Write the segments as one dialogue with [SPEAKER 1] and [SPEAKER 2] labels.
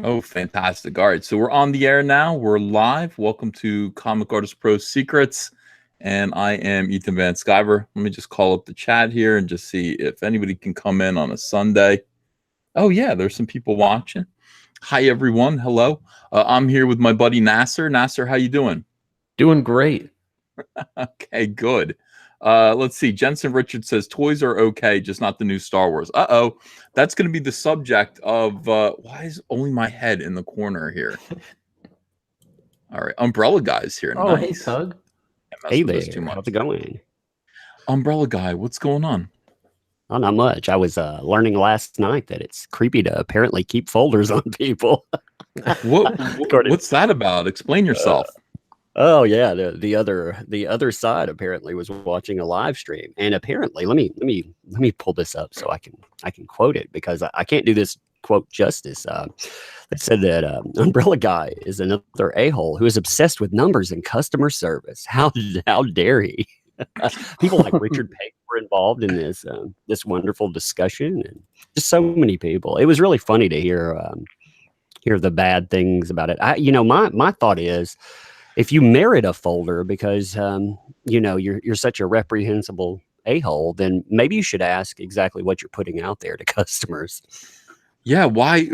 [SPEAKER 1] Oh, fantastic. All right. So we're on the air now. We're live. Welcome to Comic Artist Pro Secrets. And I am Ethan Van Sciver. Let me just call up the chat here and just see if anybody can come in on a Sunday. Oh, yeah. There's some people watching. Hi, everyone. Hello. I'm here with my buddy Nasir. Nasir, how you doing?
[SPEAKER 2] Doing great.
[SPEAKER 1] Okay, good. Let's see. Jensen Richard says toys are okay, just not the new Star Wars. Uh-oh. That's going to be the subject of why is only my head in the corner here? All right. Umbrella Guy's here.
[SPEAKER 2] Oh, hey,
[SPEAKER 1] Nice.
[SPEAKER 2] Tug.
[SPEAKER 1] Can't mess
[SPEAKER 3] Hey
[SPEAKER 1] with this too
[SPEAKER 3] there, how's it
[SPEAKER 1] much.
[SPEAKER 3] going?
[SPEAKER 1] Umbrella Guy, what's going on?
[SPEAKER 3] Oh, not much. I was learning last night that it's creepy to apparently keep folders on people. According,
[SPEAKER 1] What's that about? Explain yourself.
[SPEAKER 3] oh yeah, the other side apparently was watching a live stream, and apparently let me pull this up so I can quote it because I can't do this quote justice. They said that Umbrella Guy is another a-hole who is obsessed with numbers and customer service. How dare he? People like Richard Page were involved in this wonderful discussion, and just so many people. It was really funny to hear the bad things about it. My thought is, if you merit a folder because you're such a reprehensible a-hole, then maybe you should ask exactly what you're putting out there to customers.
[SPEAKER 1] Yeah, why?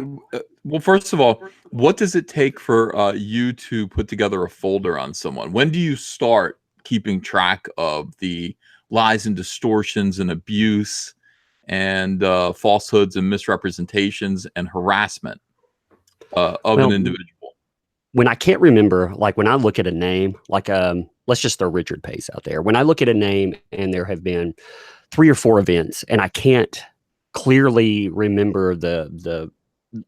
[SPEAKER 1] Well, first of all, what does it take for you to put together a folder on someone? When do you start keeping track of the lies and distortions and abuse and falsehoods and misrepresentations and harassment of an
[SPEAKER 3] Well,
[SPEAKER 1] individual?
[SPEAKER 3] when I can't remember, like when I look at a name, like let's just throw Richard Pace out there. When I look at a name and there have been 3 or 4 events, and I can't clearly remember the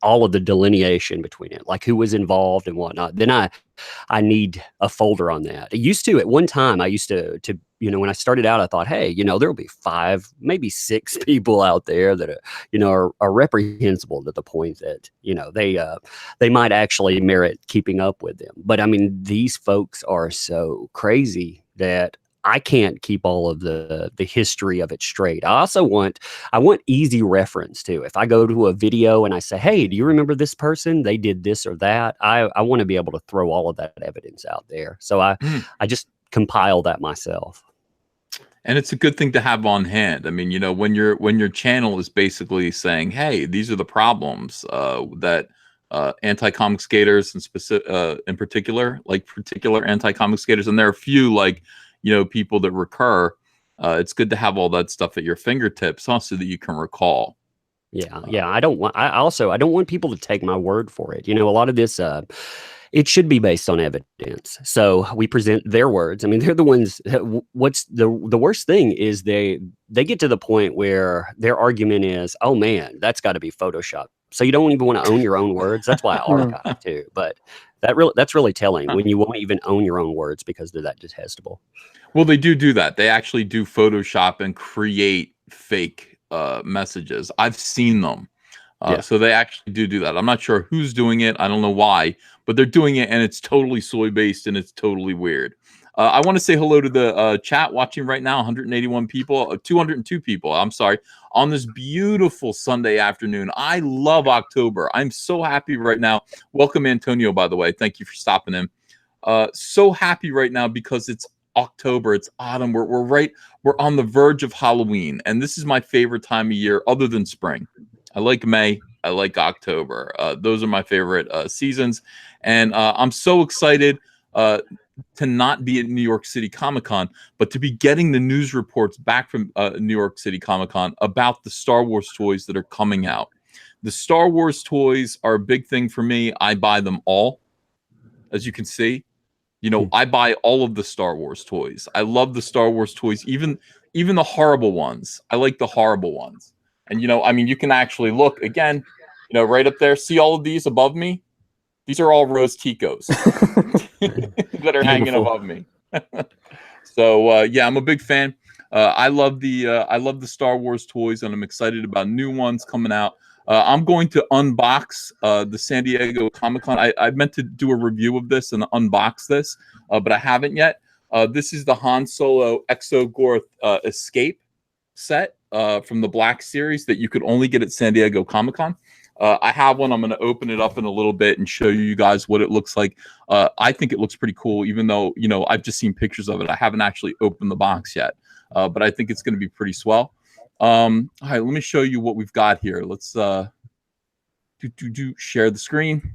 [SPEAKER 3] all of the delineation between it, like who was involved and whatnot, then I need a folder on that. It used to, at one time, I used to when I started out, I thought, hey, there'll be 5, maybe 6 people out there that are reprehensible to the point that they might actually merit keeping up with them. But I mean, these folks are so crazy that I can't keep all of the history of it straight. I want easy reference too. If I go to a video and I say, "Hey, do you remember this person? They did this or that." I want to be able to throw all of that evidence out there. So
[SPEAKER 1] Mm.
[SPEAKER 3] I just compile that myself.
[SPEAKER 1] And it's a good thing to have on hand. I mean, when your channel is basically saying, "Hey, these are the problems that anti-comic skaters and specific, in particular, like particular anti-comic skaters," and there are a few like people that recur. It's good to have all that stuff at your fingertips, huh, so that you can recall.
[SPEAKER 3] Yeah. I don't want. I don't want people to take my word for it. A lot of this. It should be based on evidence. So we present their words. I mean, they're the ones. What's the worst thing is they get to the point where their argument is, "Oh man, that's got to be Photoshop." So you don't even want to own your own words. That's why I archive too. But that's really telling when you won't even own your own words because they're that detestable.
[SPEAKER 1] Well, they do that. They actually do Photoshop and create fake messages. I've seen them.
[SPEAKER 3] Yeah.
[SPEAKER 1] So they actually do that. I'm not sure who's doing it. I don't know why, but they're doing it, and it's totally soy based, and it's totally weird. I want to say hello to the chat watching right now. 181 people, 202 people. I'm sorry, on this beautiful Sunday afternoon. I love October. I'm so happy right now. Welcome, Antonio. By the way, thank you for stopping in. So happy right now because it's October. It's autumn. We're on the verge of Halloween, and this is my favorite time of year, other than spring. I like May. I like October. Those are my favorite seasons. And I'm so excited to not be at New York City Comic Con, but to be getting the news reports back from New York City Comic Con about the Star Wars toys that are coming out. The Star Wars toys are a big thing for me. I buy them all, as you can see. I buy all of the Star Wars toys. I love the Star Wars toys, even the horrible ones. I like the horrible ones. And I mean, you can actually look again, right up there. See all of these above me? These are all Rose Ticos that are hanging
[SPEAKER 2] Beautiful.
[SPEAKER 1] above me. So yeah, I'm a big fan. I love the Star Wars toys, and I'm excited about new ones coming out. I'm going to unbox the San Diego Comic Con. I meant to do a review of this and unbox this, but I haven't yet. This is the Han Solo Exogorth Escape set from the Black Series that you could only get at San Diego Comic Con. I have one. I'm going to open it up in a little bit and show you guys what it looks like. I think it looks pretty cool, even though, you know, I've just seen pictures of it. I haven't actually opened the box yet, but I think it's going to be pretty swell. All right, let me show you what we've got here. Let's share the screen.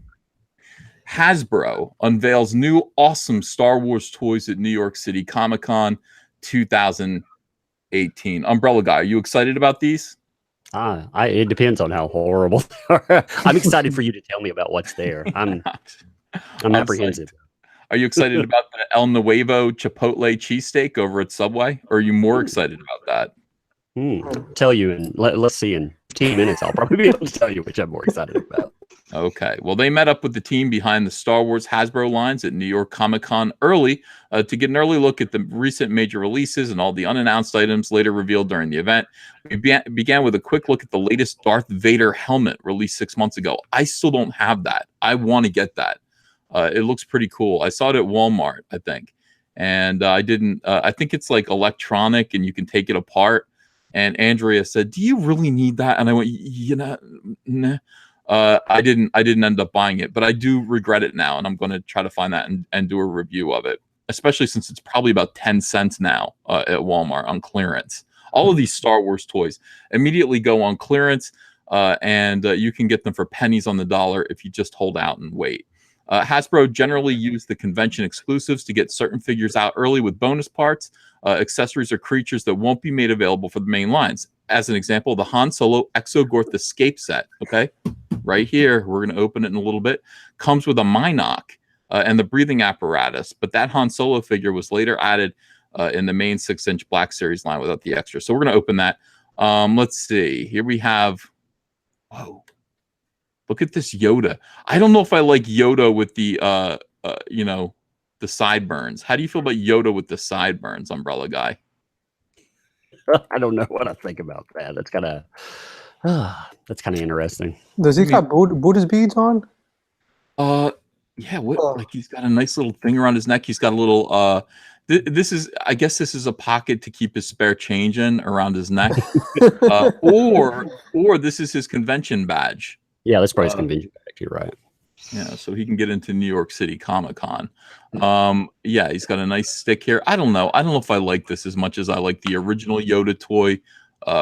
[SPEAKER 1] Hasbro unveils new awesome Star Wars toys at New York City Comic-Con 2018. Umbrella Guy, are you excited about these?
[SPEAKER 3] It depends on how horrible they are. I'm excited for you to tell me about what's there. I'm apprehensive.
[SPEAKER 1] Psyched. Are you excited about the El Nuevo Chipotle cheesesteak over at Subway? Or are you more excited about that?
[SPEAKER 3] Tell you, and let's see, in 15 minutes, I'll probably be able to tell you which I'm more excited about.
[SPEAKER 1] Okay. Well, they met up with the team behind the Star Wars Hasbro lines at New York Comic-Con early to get an early look at the recent major releases and all the unannounced items later revealed during the event. We began with a quick look at the latest Darth Vader helmet released 6 months ago. I still don't have that. I want to get that. It looks pretty cool. I saw it at Walmart, I think. And I didn't, I think it's like electronic and you can take it apart. And Andrea said, "Do you really need that?" And I went, "You know, nah." I didn't end up buying it, but I do regret it now, and I'm going to try to find that and do a review of it, especially since it's probably about 10 cents now at Walmart on clearance. All of these Star Wars toys immediately go on clearance, and you can get them for pennies on the dollar if you just hold out and wait. Hasbro generally use the convention exclusives to get certain figures out early with bonus parts, accessories, or creatures that won't be made available for the main lines. As an example, the Han Solo Exogorth Escape set, okay? Right here, we're going to open it in a little bit, comes with a Minoc and the breathing apparatus, but that Han Solo figure was later added in the main 6-inch Black Series line without the extra. So we're going to open that. Let's see. Here we have, whoa, look at this Yoda. I don't know if I like Yoda with the, you know, the sideburns. How do you feel about Yoda with the sideburns, Umbrella Guy?
[SPEAKER 3] I don't know what I think about that. That's kind of interesting.
[SPEAKER 2] Does he got Buddhist beads on?
[SPEAKER 1] Yeah. What? Like he's got a nice little thing around his neck. He's got a little. This is, I guess, this is a pocket to keep his spare change in around his neck, or this is his convention badge.
[SPEAKER 3] Yeah, that's probably his convention badge. You're right.
[SPEAKER 1] Yeah, so he can get into New York City Comic-Con. Yeah, he's got a nice stick here. I don't know if I like this as much as I like the original Yoda toy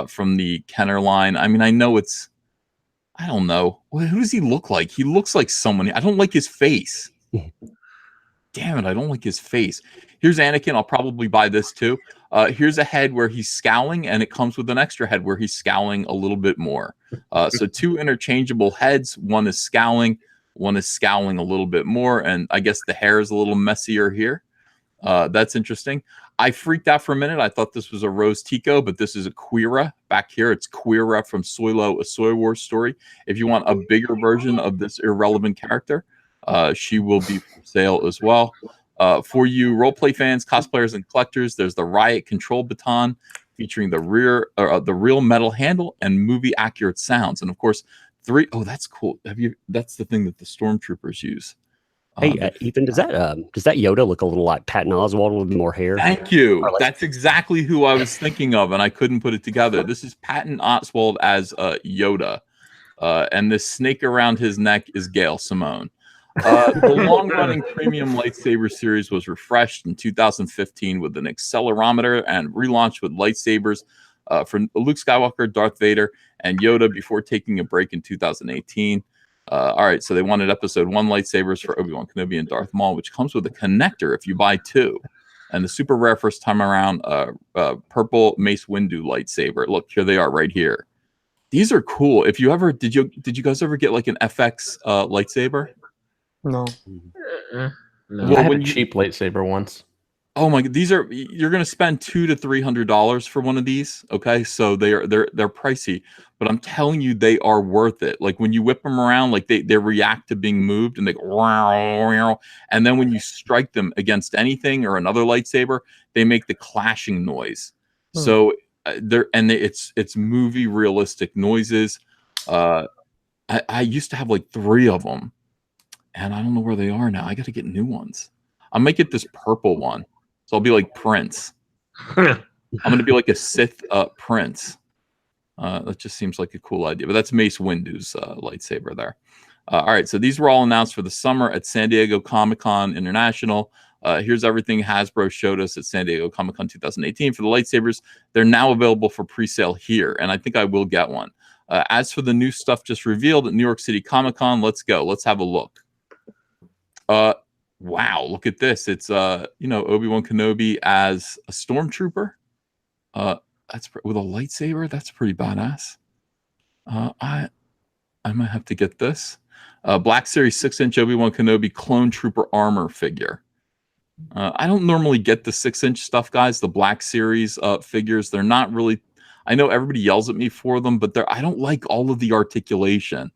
[SPEAKER 1] from the Kenner line. I mean, I know it's, I don't know. Who does he look like? He looks like someone. I don't like his face. Damn it, I don't like his face. Here's Anakin. I'll probably buy this too. Here's a head where he's scowling, and it comes with an extra head where he's scowling a little bit more. So two interchangeable heads. One is scowling a little bit more, and I guess the hair is a little messier here. That's interesting. I freaked out for a minute. I thought this was a Rose Tico, but this is a Quira. Back here, it's Quira from Soylo, A Soy Wars Story. If you want a bigger version of this irrelevant character, she will be for sale as well. For you roleplay fans, cosplayers, and collectors, there's the Riot Control Baton featuring the real metal handle and movie accurate sounds. And of course, oh, that's cool. That's the thing that the stormtroopers use.
[SPEAKER 3] Hey, Ethan, does that Yoda look a little like Patton Oswalt with more hair?
[SPEAKER 1] Thank you. That's exactly who I was thinking of, and I couldn't put it together. This is Patton Oswalt as Yoda, and this snake around his neck is Gail Simone. The long-running premium lightsaber series was refreshed in 2015 with an accelerometer and relaunched with lightsabers for Luke Skywalker, Darth Vader, and Yoda before taking a break in 2018. All right, so they wanted episode 1 lightsabers for Obi-Wan Kenobi and Darth Maul, which comes with a connector if you buy 2. And the super rare first time around purple Mace Windu lightsaber. Look, here they are right here. These are cool. If you ever did you guys ever get like an FX lightsaber?
[SPEAKER 2] No.
[SPEAKER 4] No.
[SPEAKER 1] Well,
[SPEAKER 4] I had a cheap lightsaber once.
[SPEAKER 1] Oh my god, you're gonna spend $200 to $300 for one of these. Okay, so they're pricey, but I'm telling you, they are worth it. Like when you whip them around, like they react to being moved, and they go, and then when you strike them against anything or another lightsaber, they make the clashing noise. So it's movie realistic noises. I used to have like 3 of them, and I don't know where they are now. I got to get new ones. I might get this purple one. So I'll be like Prince. I'm going to be like a Sith Prince. That just seems like a cool idea. But that's Mace Windu's lightsaber there. All right, so these were all announced for the summer at San Diego Comic-Con International. Here's everything Hasbro showed us at San Diego Comic-Con 2018 for the lightsabers. They're now available for pre-sale here, and I think I will get one. As for the new stuff just revealed at New York City Comic-Con, let's go. Let's have a look. Wow, look at this. It's Obi-Wan Kenobi as a stormtrooper. That's with a lightsaber. That's pretty badass. I might have to get this. Black Series 6-inch Obi-Wan Kenobi clone trooper armor figure. I don't normally get the 6-inch stuff, guys. The Black Series figures, they're not really. I know everybody yells at me for them, but I don't like all of the articulation.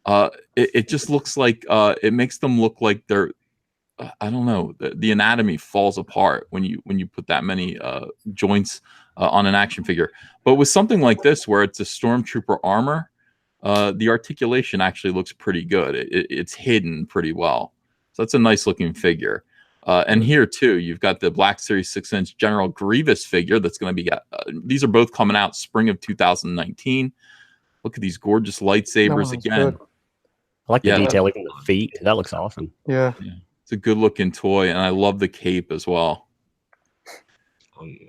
[SPEAKER 1] It just looks like it makes them look like they're. I don't know. The anatomy falls apart when you put that many joints on an action figure. But with something like this, where it's a stormtrooper armor, the articulation actually looks pretty good. It's hidden pretty well. So that's a nice looking figure. And here too, you've got the Black Series 6-inch General Grievous figure that's going to be. These are both coming out spring of 2019. Look at these gorgeous lightsabers again.
[SPEAKER 2] Good.
[SPEAKER 3] I like the detailing in the feet. That looks awesome.
[SPEAKER 2] Yeah.
[SPEAKER 1] It's a good looking toy, and I love the cape as well.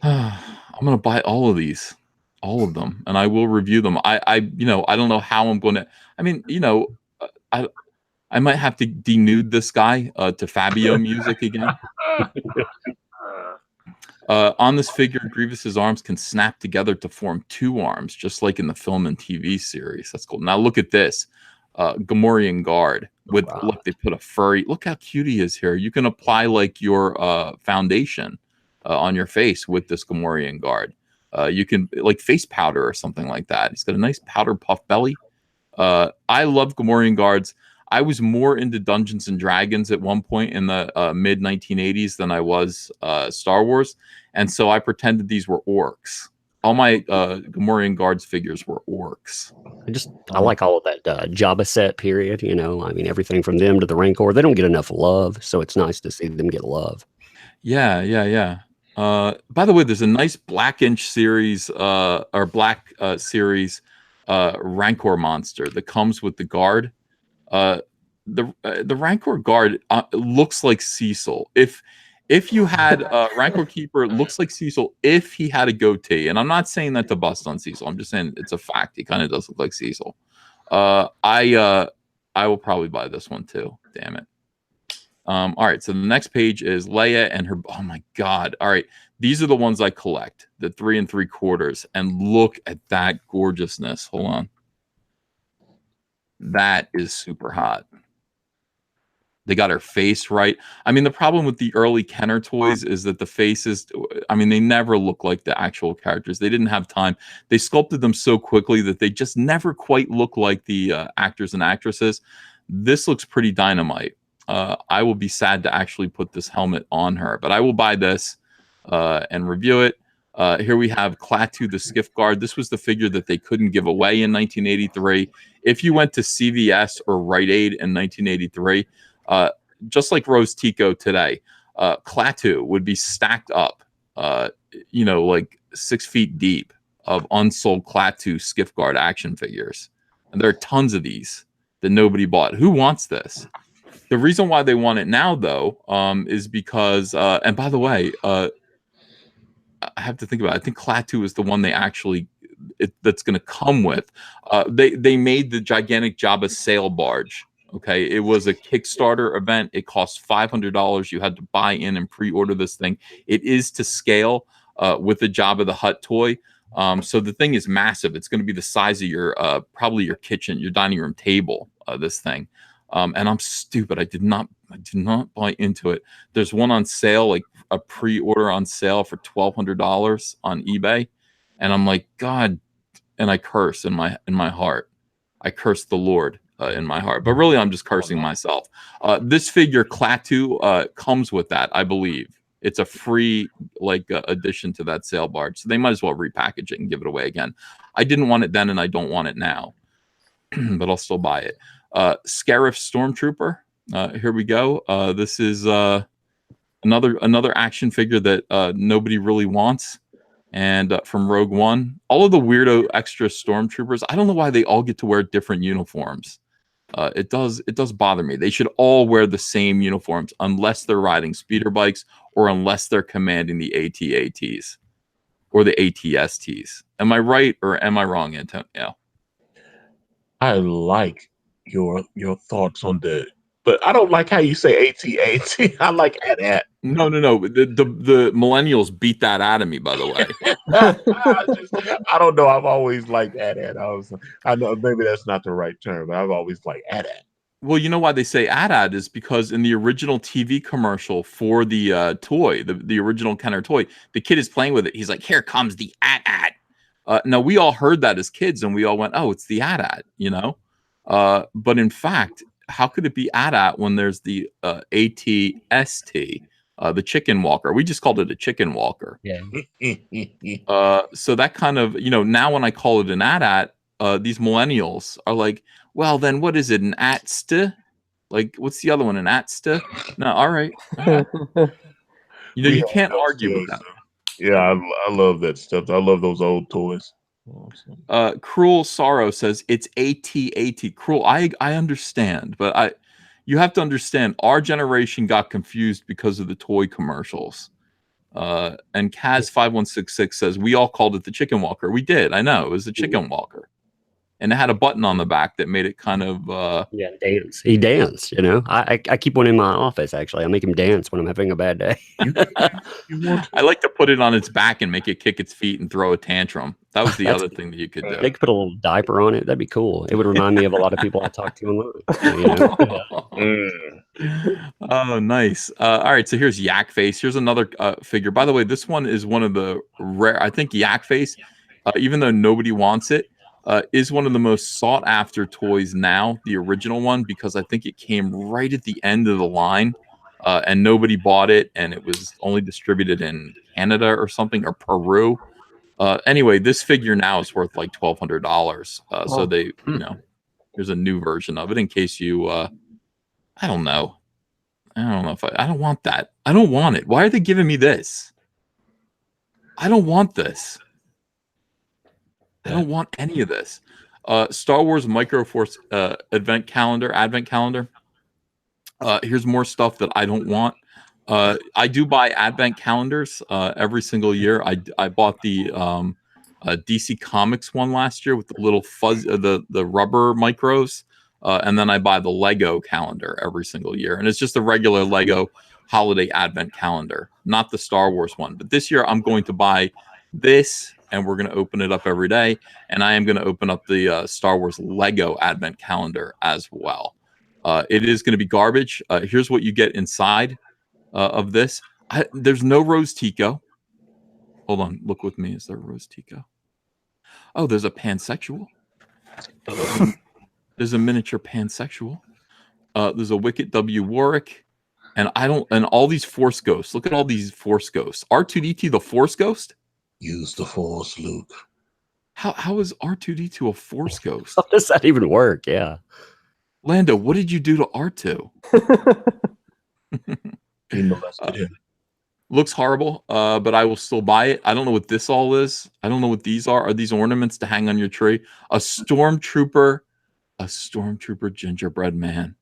[SPEAKER 1] I'm gonna buy all of these, all of them, and I will review them. I don't know how I'm going to. I mean, I might have to denude this guy to Fabio music again. On this figure, Grievous's arms can snap together to form two arms, just like in the film and TV series. That's cool. Now look at this. Gamorrean guard with look, they put a furry. Look how cute he is here. You can apply like your foundation on your face with this Gamorrean guard. You can like face powder or something like that. He's got a nice powder puff belly. I love Gamorrean guards. I was more into Dungeons and Dragons at one point in the mid 1980s than I was Star Wars, and so I pretended these were orcs. All my Gamorrean guards figures were orcs.
[SPEAKER 3] I like all of that Jabba set period. I mean, everything from them to the Rancor. They don't get enough love, so it's nice to see them get love.
[SPEAKER 1] Yeah. By the way, there's a nice Black Inch series or Black series Rancor monster that comes with the guard. The Rancor guard looks like Cecil. If you had a Rancor Keeper, it looks like Cecil if he had a goatee. And I'm not saying that to bust on Cecil. I'm just saying it's a fact. He kind of does look like Cecil. I will probably buy this one too. Damn it. All right. So the next page is Leia and her. Oh my God. All right. These are the ones I collect, the 3 3/4. And look at that gorgeousness. Hold on. That is super hot. They got her face right. I mean, the problem with the early Kenner toys is that the faces, I mean, they never look like the actual characters. They didn't have time. They sculpted them so quickly that they just never quite look like the actors and actresses. This looks pretty dynamite. I will be sad to actually put this helmet on her, but I will buy this and review it. Here we have Klaatu, the Skiff Guard. This was the figure that they couldn't give away in 1983. If you went to CVS or Rite Aid in 1983, just like Rose Tico today, Klaatu would be stacked up, like 6 feet deep of unsold Klaatu Skiff Guard action figures. And there are tons of these that nobody bought. Who wants this? The reason why they want it now, though, is because, and by the way, I have to think about it. I think Klaatu is the one they actually that's going to come with. They made the gigantic Jabba sail barge. Okay, it was a Kickstarter event. It cost $500. You had to buy in and pre-order this thing. It is to scale with the Jabba the Hutt toy. So the thing is massive. It's going to be the size of your probably your kitchen, your dining room table. This thing, and I'm stupid. I did not buy into it. There's one on sale, like a pre-order on sale for $1,200 on eBay, and I'm like, God, and I curse in my heart. I curse the Lord in my heart, but really I'm just cursing myself. This figure Klaatu comes with that, I believe. It's a free addition to that sale barge, so they might as well repackage it and give it away again. I didn't want it then, and I don't want it now, but I'll still buy it. Scarif Stormtrooper. Here we go. This is another action figure that nobody really wants. And from Rogue One, all of the weirdo extra stormtroopers. I don't know why they all get to wear different uniforms. It does bother me. They should all wear the same uniforms unless they're riding speeder bikes or unless they're commanding the AT-ATs or the ATSTs. Am I right or am I wrong, Antonio?
[SPEAKER 5] I like your thoughts on that, but I don't like how you say AT-AT. I like AT-AT.
[SPEAKER 1] No. The millennials beat that out of me, by the way.
[SPEAKER 5] I don't know. I've always liked AT-AT. I know maybe that's not the right term, but I've always liked AT-AT.
[SPEAKER 1] Well, you know why they say AT-AT is because in the original TV commercial for the toy, the original Kenner toy, the kid is playing with it. He's like, "Here comes the AT-AT." Now we all heard that as kids, and we all went, "Oh, it's the AT-AT," you know. But in fact, how could it be AT-AT when there's the ATST, the chicken walker? We just called it a chicken walker.
[SPEAKER 3] Yeah.
[SPEAKER 1] So that kind of, now when I call it an AT-AT, these millennials are like, well, then what is it, an ATST? Like, what's the other one, an ATST? No, all right. You can't argue with that.
[SPEAKER 5] Yeah, I love that stuff. I love those old toys.
[SPEAKER 1] Cruel Sorrow says it's AT-AT. Cruel, I understand, but you have to understand, our generation got confused because of the toy commercials. And Kaz5166 says we all called it the chicken walker. We did. I know it was the chicken walker, and it had a button on the back that made it kind of
[SPEAKER 3] dance. He danced. I keep one in my office. Actually, I make him dance when I'm having a bad day.
[SPEAKER 1] I like to put it on its back and make it kick its feet and throw a tantrum. That was the other thing that you could do.
[SPEAKER 3] They could put a little diaper on it. That'd be cool. It would remind me of a lot of people I talk to online.
[SPEAKER 1] Oh, nice. All right, so here's Yak Face. Here's another figure. By the way, this one is one of the rare. I think Yak Face, even though nobody wants it, is one of the most sought after toys now, the original one, because I think it came right at the end of the line, and nobody bought it, and it was only distributed in Canada or something, or Peru. Anyway, this figure now is worth like $1,200. So they, there's a new version of it in case you, I don't know. I don't know if I don't want that. I don't want it. Why are they giving me this? I don't want this. I don't want any of this. Star Wars Microforce advent calendar. Here's more stuff that I don't want. I do buy advent calendars every single year. I bought the DC Comics one last year with the little fuzz, the rubber micros, and then I buy the Lego calendar every single year, and it's just a regular Lego holiday advent calendar, not the Star Wars one. But this year I'm going to buy this, and we're going to open it up every day, and I am going to open up the Star Wars Lego advent calendar as well. It is going to be garbage. Here's what you get inside of this. There's no Rose Tico. Hold on, look with me. Is there Rose Tico? Oh, there's a pansexual. There's a miniature pansexual. There's a Wicket W. Warwick. And all these Force Ghosts. Look at all these Force Ghosts. R2-D2 the Force Ghost?
[SPEAKER 5] Use the Force, Luke.
[SPEAKER 1] How is R2-D2 a Force Ghost?
[SPEAKER 3] How does that even work? Yeah.
[SPEAKER 1] Lando, what did you do to R2?
[SPEAKER 5] He molested him.
[SPEAKER 1] Looks horrible, but I will still buy it. I don't know what this all is. I don't know what these are. Are these ornaments to hang on your tree? A stormtrooper gingerbread man.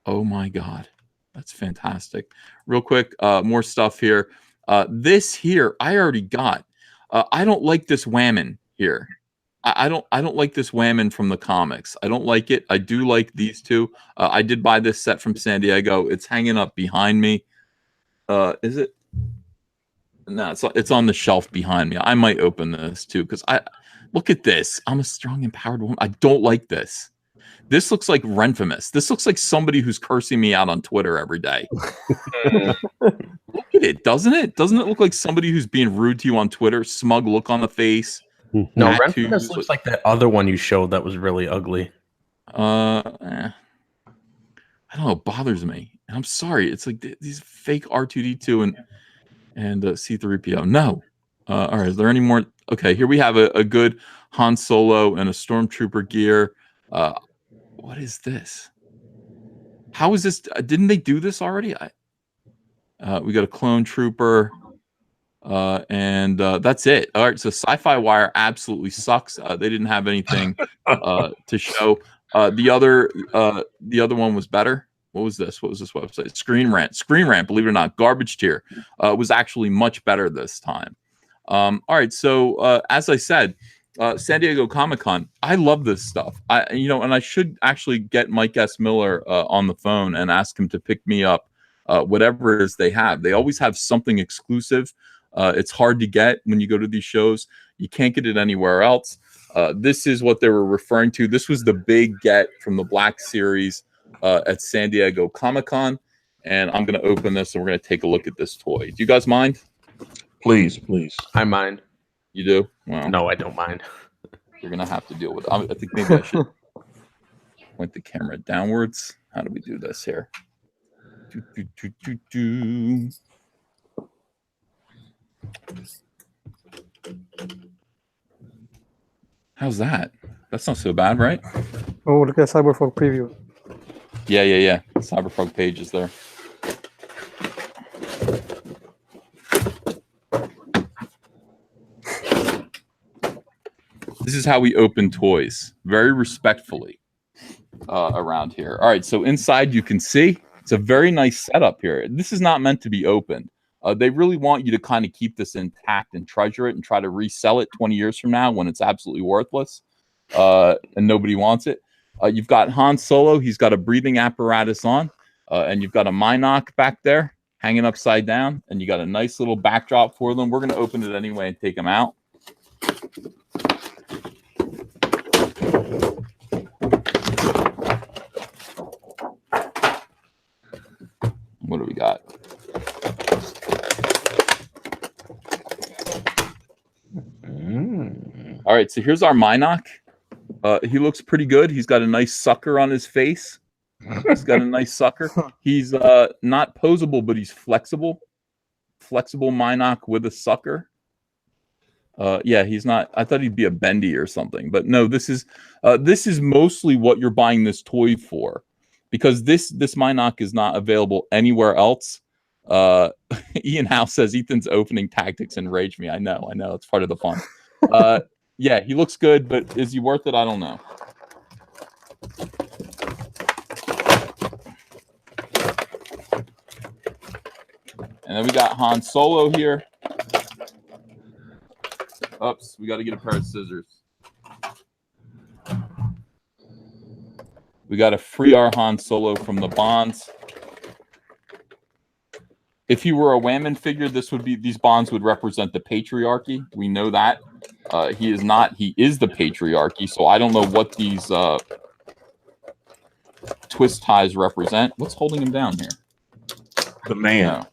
[SPEAKER 1] Oh my God. That's fantastic. Real quick, more stuff here. This here, I already got. I don't like this whammon here. I don't like this whammon from the comics. I don't like it. I do like these two. I did buy this set from San Diego. It's hanging up behind me. Is it? No, it's on the shelf behind me. I might open this too because look at this. I'm a strong, empowered woman. I don't like this. This looks like Renfamous. This looks like somebody who's cursing me out on Twitter every day. Look at it, doesn't it? Doesn't it look like somebody who's being rude to you on Twitter? Smug look on the face.
[SPEAKER 4] No, Renfamous looks like that other one you showed that was really ugly.
[SPEAKER 1] I don't know. It bothers me. I'm sorry. It's like these fake R2-D2 and C-3PO. No. All right. Is there any more? Okay. Here we have a good Han Solo and a Stormtrooper gear. What is this? How is this? Didn't they do this already? We got a clone trooper. And that's it. All right, so Sci-Fi Wire absolutely sucks. They didn't have anything to show. The other one was better. What was this? What was this website? Screen Rant. Screen Rant, believe it or not, garbage tier, was actually much better this time. All right, so as I said, San Diego Comic-Con, I love this stuff. And I should actually get Mike S. Miller on the phone and ask him to pick me up whatever it is they have. They always have something exclusive. It's hard to get when you go to these shows. You can't get it anywhere else. This is what they were referring to. This was the big get from the Black Series at San Diego Comic-Con. And I'm going to open this and we're going to take a look at this toy. Do you guys mind?
[SPEAKER 5] Please, please.
[SPEAKER 4] I mind.
[SPEAKER 1] You do? Well,
[SPEAKER 4] No, I don't mind.
[SPEAKER 1] you're going to have to deal with it. I think maybe I should point the camera downwards. How do we do this here? How's that? That's not so bad, right?
[SPEAKER 2] Oh, look at Cyberpunk preview.
[SPEAKER 1] Yeah. Cyberpunk page is there. This is how we open toys, very respectfully around here. All right, so inside you can see it's a very nice setup here. This is not meant to be opened. They really want you to kind of keep this intact and treasure it and try to resell it 20 years from now when it's absolutely worthless and nobody wants it. You've got Han Solo. He's got a breathing apparatus on, and you've got a Minoc back there hanging upside down, and you got a nice little backdrop for them. We're going to open it anyway and take them out. What do we got? All right, so here's our Minoc. He looks pretty good. He's got a nice sucker on his face. He's got a nice sucker. He's not posable, but he's flexible. Flexible Minoc with a sucker. Yeah, he's not. I thought he'd be a bendy or something, but no. This is mostly what you're buying this toy for, because this Minoc is not available anywhere else. Ian House says Ethan's opening tactics enrage me. I know. It's part of the fun. Yeah, he looks good, but is he worth it? I don't know. And then we got Han Solo here. Oops, we got to get a pair of scissors. We got to free our Han Solo from the bonds. If he were a Whammon figure, these bonds would represent the patriarchy. We know that. He is not. He is the patriarchy. So I don't know what these twist ties represent. What's holding him down here?
[SPEAKER 5] The man.
[SPEAKER 1] No.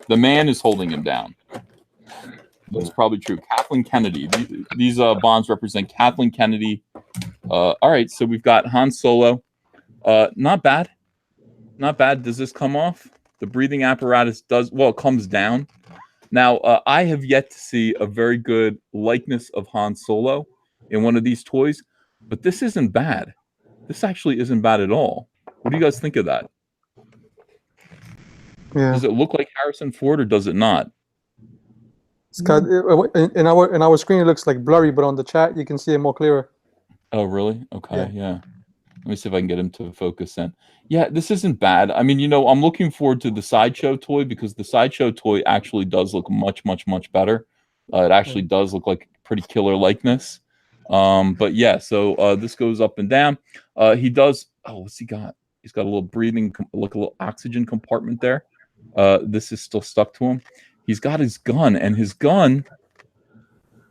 [SPEAKER 1] The man is holding him down. That's probably true. Kathleen Kennedy. These bonds represent Kathleen Kennedy. All right, so we've got Han Solo. Not bad. Not bad. Does this come off? The breathing apparatus it comes down. Now, I have yet to see a very good likeness of Han Solo in one of these toys, but this isn't bad. This actually isn't bad at all. What do you guys think of that?
[SPEAKER 2] Yeah.
[SPEAKER 1] Does it look like Harrison Ford or does it not?
[SPEAKER 2] It's got in our screen it looks like blurry, but on the chat you can see it more clearer.
[SPEAKER 1] Oh, really? Okay, yeah. Let me see if I can get him to focus in. Yeah, this isn't bad. I mean, I'm looking forward to the Sideshow toy because the Sideshow toy actually does look much, much, much better. It actually does look like pretty killer likeness. But yeah, so this goes up and down. He does. Oh, what's he got? He's got a little breathing, like a little oxygen compartment there. This is still stuck to him. He's got his gun, and his gun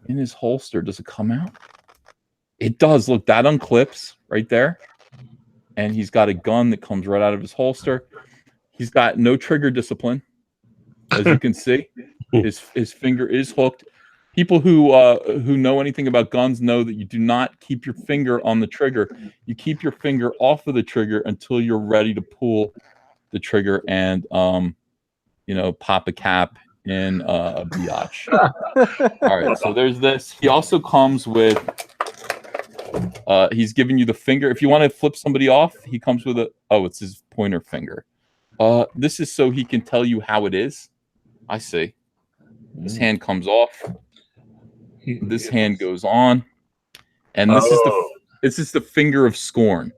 [SPEAKER 1] in his holster. Does it come out? It does. Look, that unclips right there. And he's got a gun that comes right out of his holster. He's got no trigger discipline, as you can see. His finger is hooked. People who know anything about guns know that you do not keep your finger on the trigger. You keep your finger off of the trigger until you're ready to pull the trigger and pop a cap in a biatch. All right, so there's this. He also comes with. He's giving you the finger. If you want to flip somebody off, he comes with it's his pointer finger. This is so he can tell you how it is. I see. This hand comes off. This hand goes on, and this is the finger of scorn.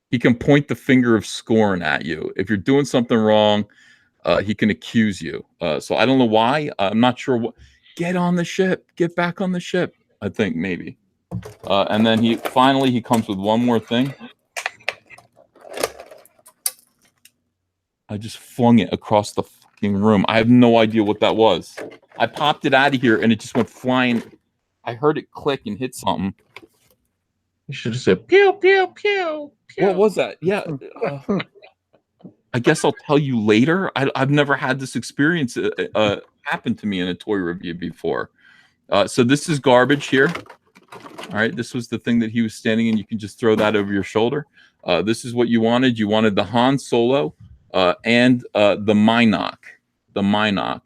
[SPEAKER 1] He can point the finger of scorn at you if you're doing something wrong. He can accuse you. So I don't know why. I'm not sure what. Get on the ship. Get back on the ship. I think maybe. And then he comes with one more thing. I just flung it across the fucking room. I have no idea what that was. I popped it out of here and it just went flying. I heard it click and hit something.
[SPEAKER 5] You should have said pew pew pew pew.
[SPEAKER 1] What was that? Yeah. I guess I'll tell you later. I've never had this experience happen to me in a toy review before. So this is garbage here. All right. This was the thing that he was standing in. You can just throw that over your shoulder. This is what you wanted. You wanted the Han Solo and the Minok. The Minok.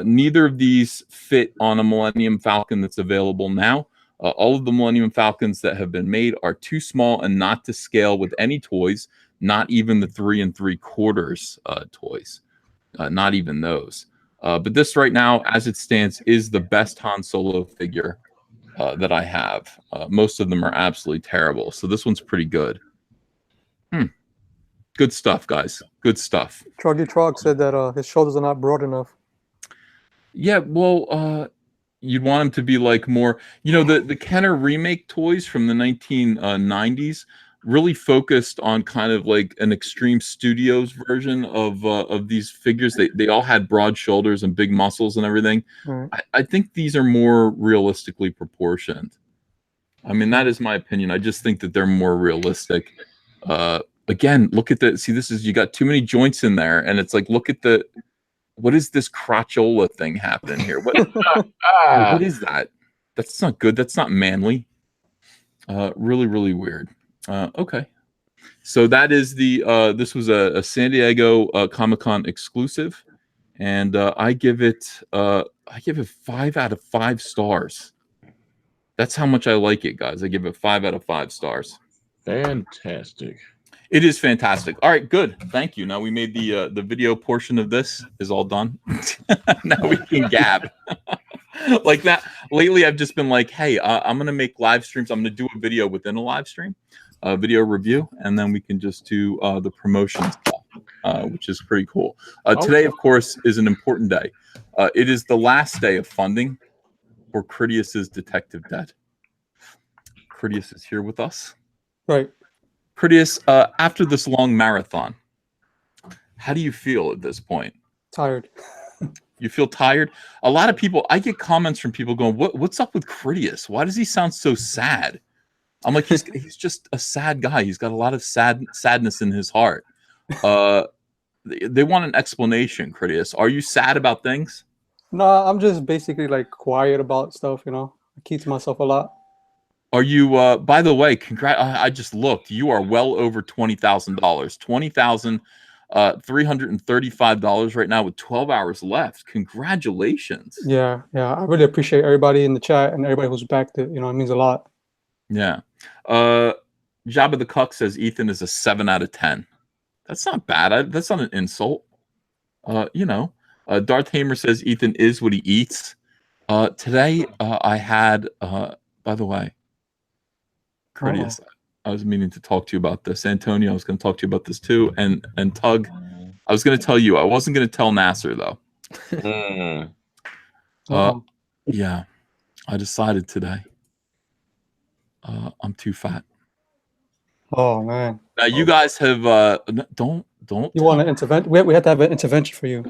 [SPEAKER 1] Neither of these fit on a Millennium Falcon that's available now. All of the Millennium Falcons that have been made are too small and not to scale with any toys, not even the 3 3/4 toys, not even those. But this right now, as it stands, is the best Han Solo figure that I have. Most of them are absolutely terrible. So this one's pretty good. Good stuff, guys. Good stuff.
[SPEAKER 2] Truggy Trog said that his shoulders are not broad enough.
[SPEAKER 1] Yeah, well, you'd want him to be like more, the Kenner remake toys from the 1990s really focused on kind of like an Extreme Studios version of these figures. They all had broad shoulders and big muscles and everything.
[SPEAKER 2] Right.
[SPEAKER 1] I think these are more realistically proportioned. I mean, that is my opinion. I just think that they're more realistic. Again, look at you got too many joints in there, and it's like, look at what is this crotchola thing happening here? What is that? That's not good. That's not manly. Really, really weird. Okay. So that is this was a San Diego Comic-Con exclusive, and I give it 5 out of 5 stars. That's how much I like it, guys. I give it 5 out of 5 stars.
[SPEAKER 5] Fantastic.
[SPEAKER 1] It is fantastic. All right, good. Thank you. Now we made the video portion of this is all done. Now we can gab. Like that. Lately, I've just been like, hey, I'm going to make live streams. I'm going to do a video within a live stream, a video review, and then we can just do the promotion stuff, which is pretty cool. Today, of course, is an important day. It is the last day of funding for Critias's Detective Dead. Critias is here with us.
[SPEAKER 2] Right.
[SPEAKER 1] Critias, after this long marathon, how do you feel at this point?
[SPEAKER 2] Tired.
[SPEAKER 1] You feel tired? A lot of people, I get comments from people going, what's up with Critias? Why does he sound so sad? I'm like, he's just a sad guy. He's got a lot of sadness in his heart. They want an explanation, Critias. Are you sad about things?
[SPEAKER 2] No, I'm just basically like quiet about stuff, I keep to myself a lot.
[SPEAKER 1] Are you, by the way, I just looked. You are well over $20,000. $20,335 right now with 12 hours left. Congratulations.
[SPEAKER 2] Yeah. I really appreciate everybody in the chat and everybody who's backed it. It means a lot.
[SPEAKER 1] Yeah. Jabba the Cuck says Ethan is a 7 out of 10. That's not bad. That's not an insult. Darth Hamer says Ethan is what he eats. Today, I had, by the way, Critias, I was meaning to talk to you about this. Antonio, I was going to talk to you about this too. And Tug, I was going to tell you. I wasn't going to tell Nasir, though. Yeah. I decided today. I'm too fat.
[SPEAKER 2] Oh, man.
[SPEAKER 1] Now, you guys have... Don't...
[SPEAKER 2] You want an intervention? We have to have an intervention for you.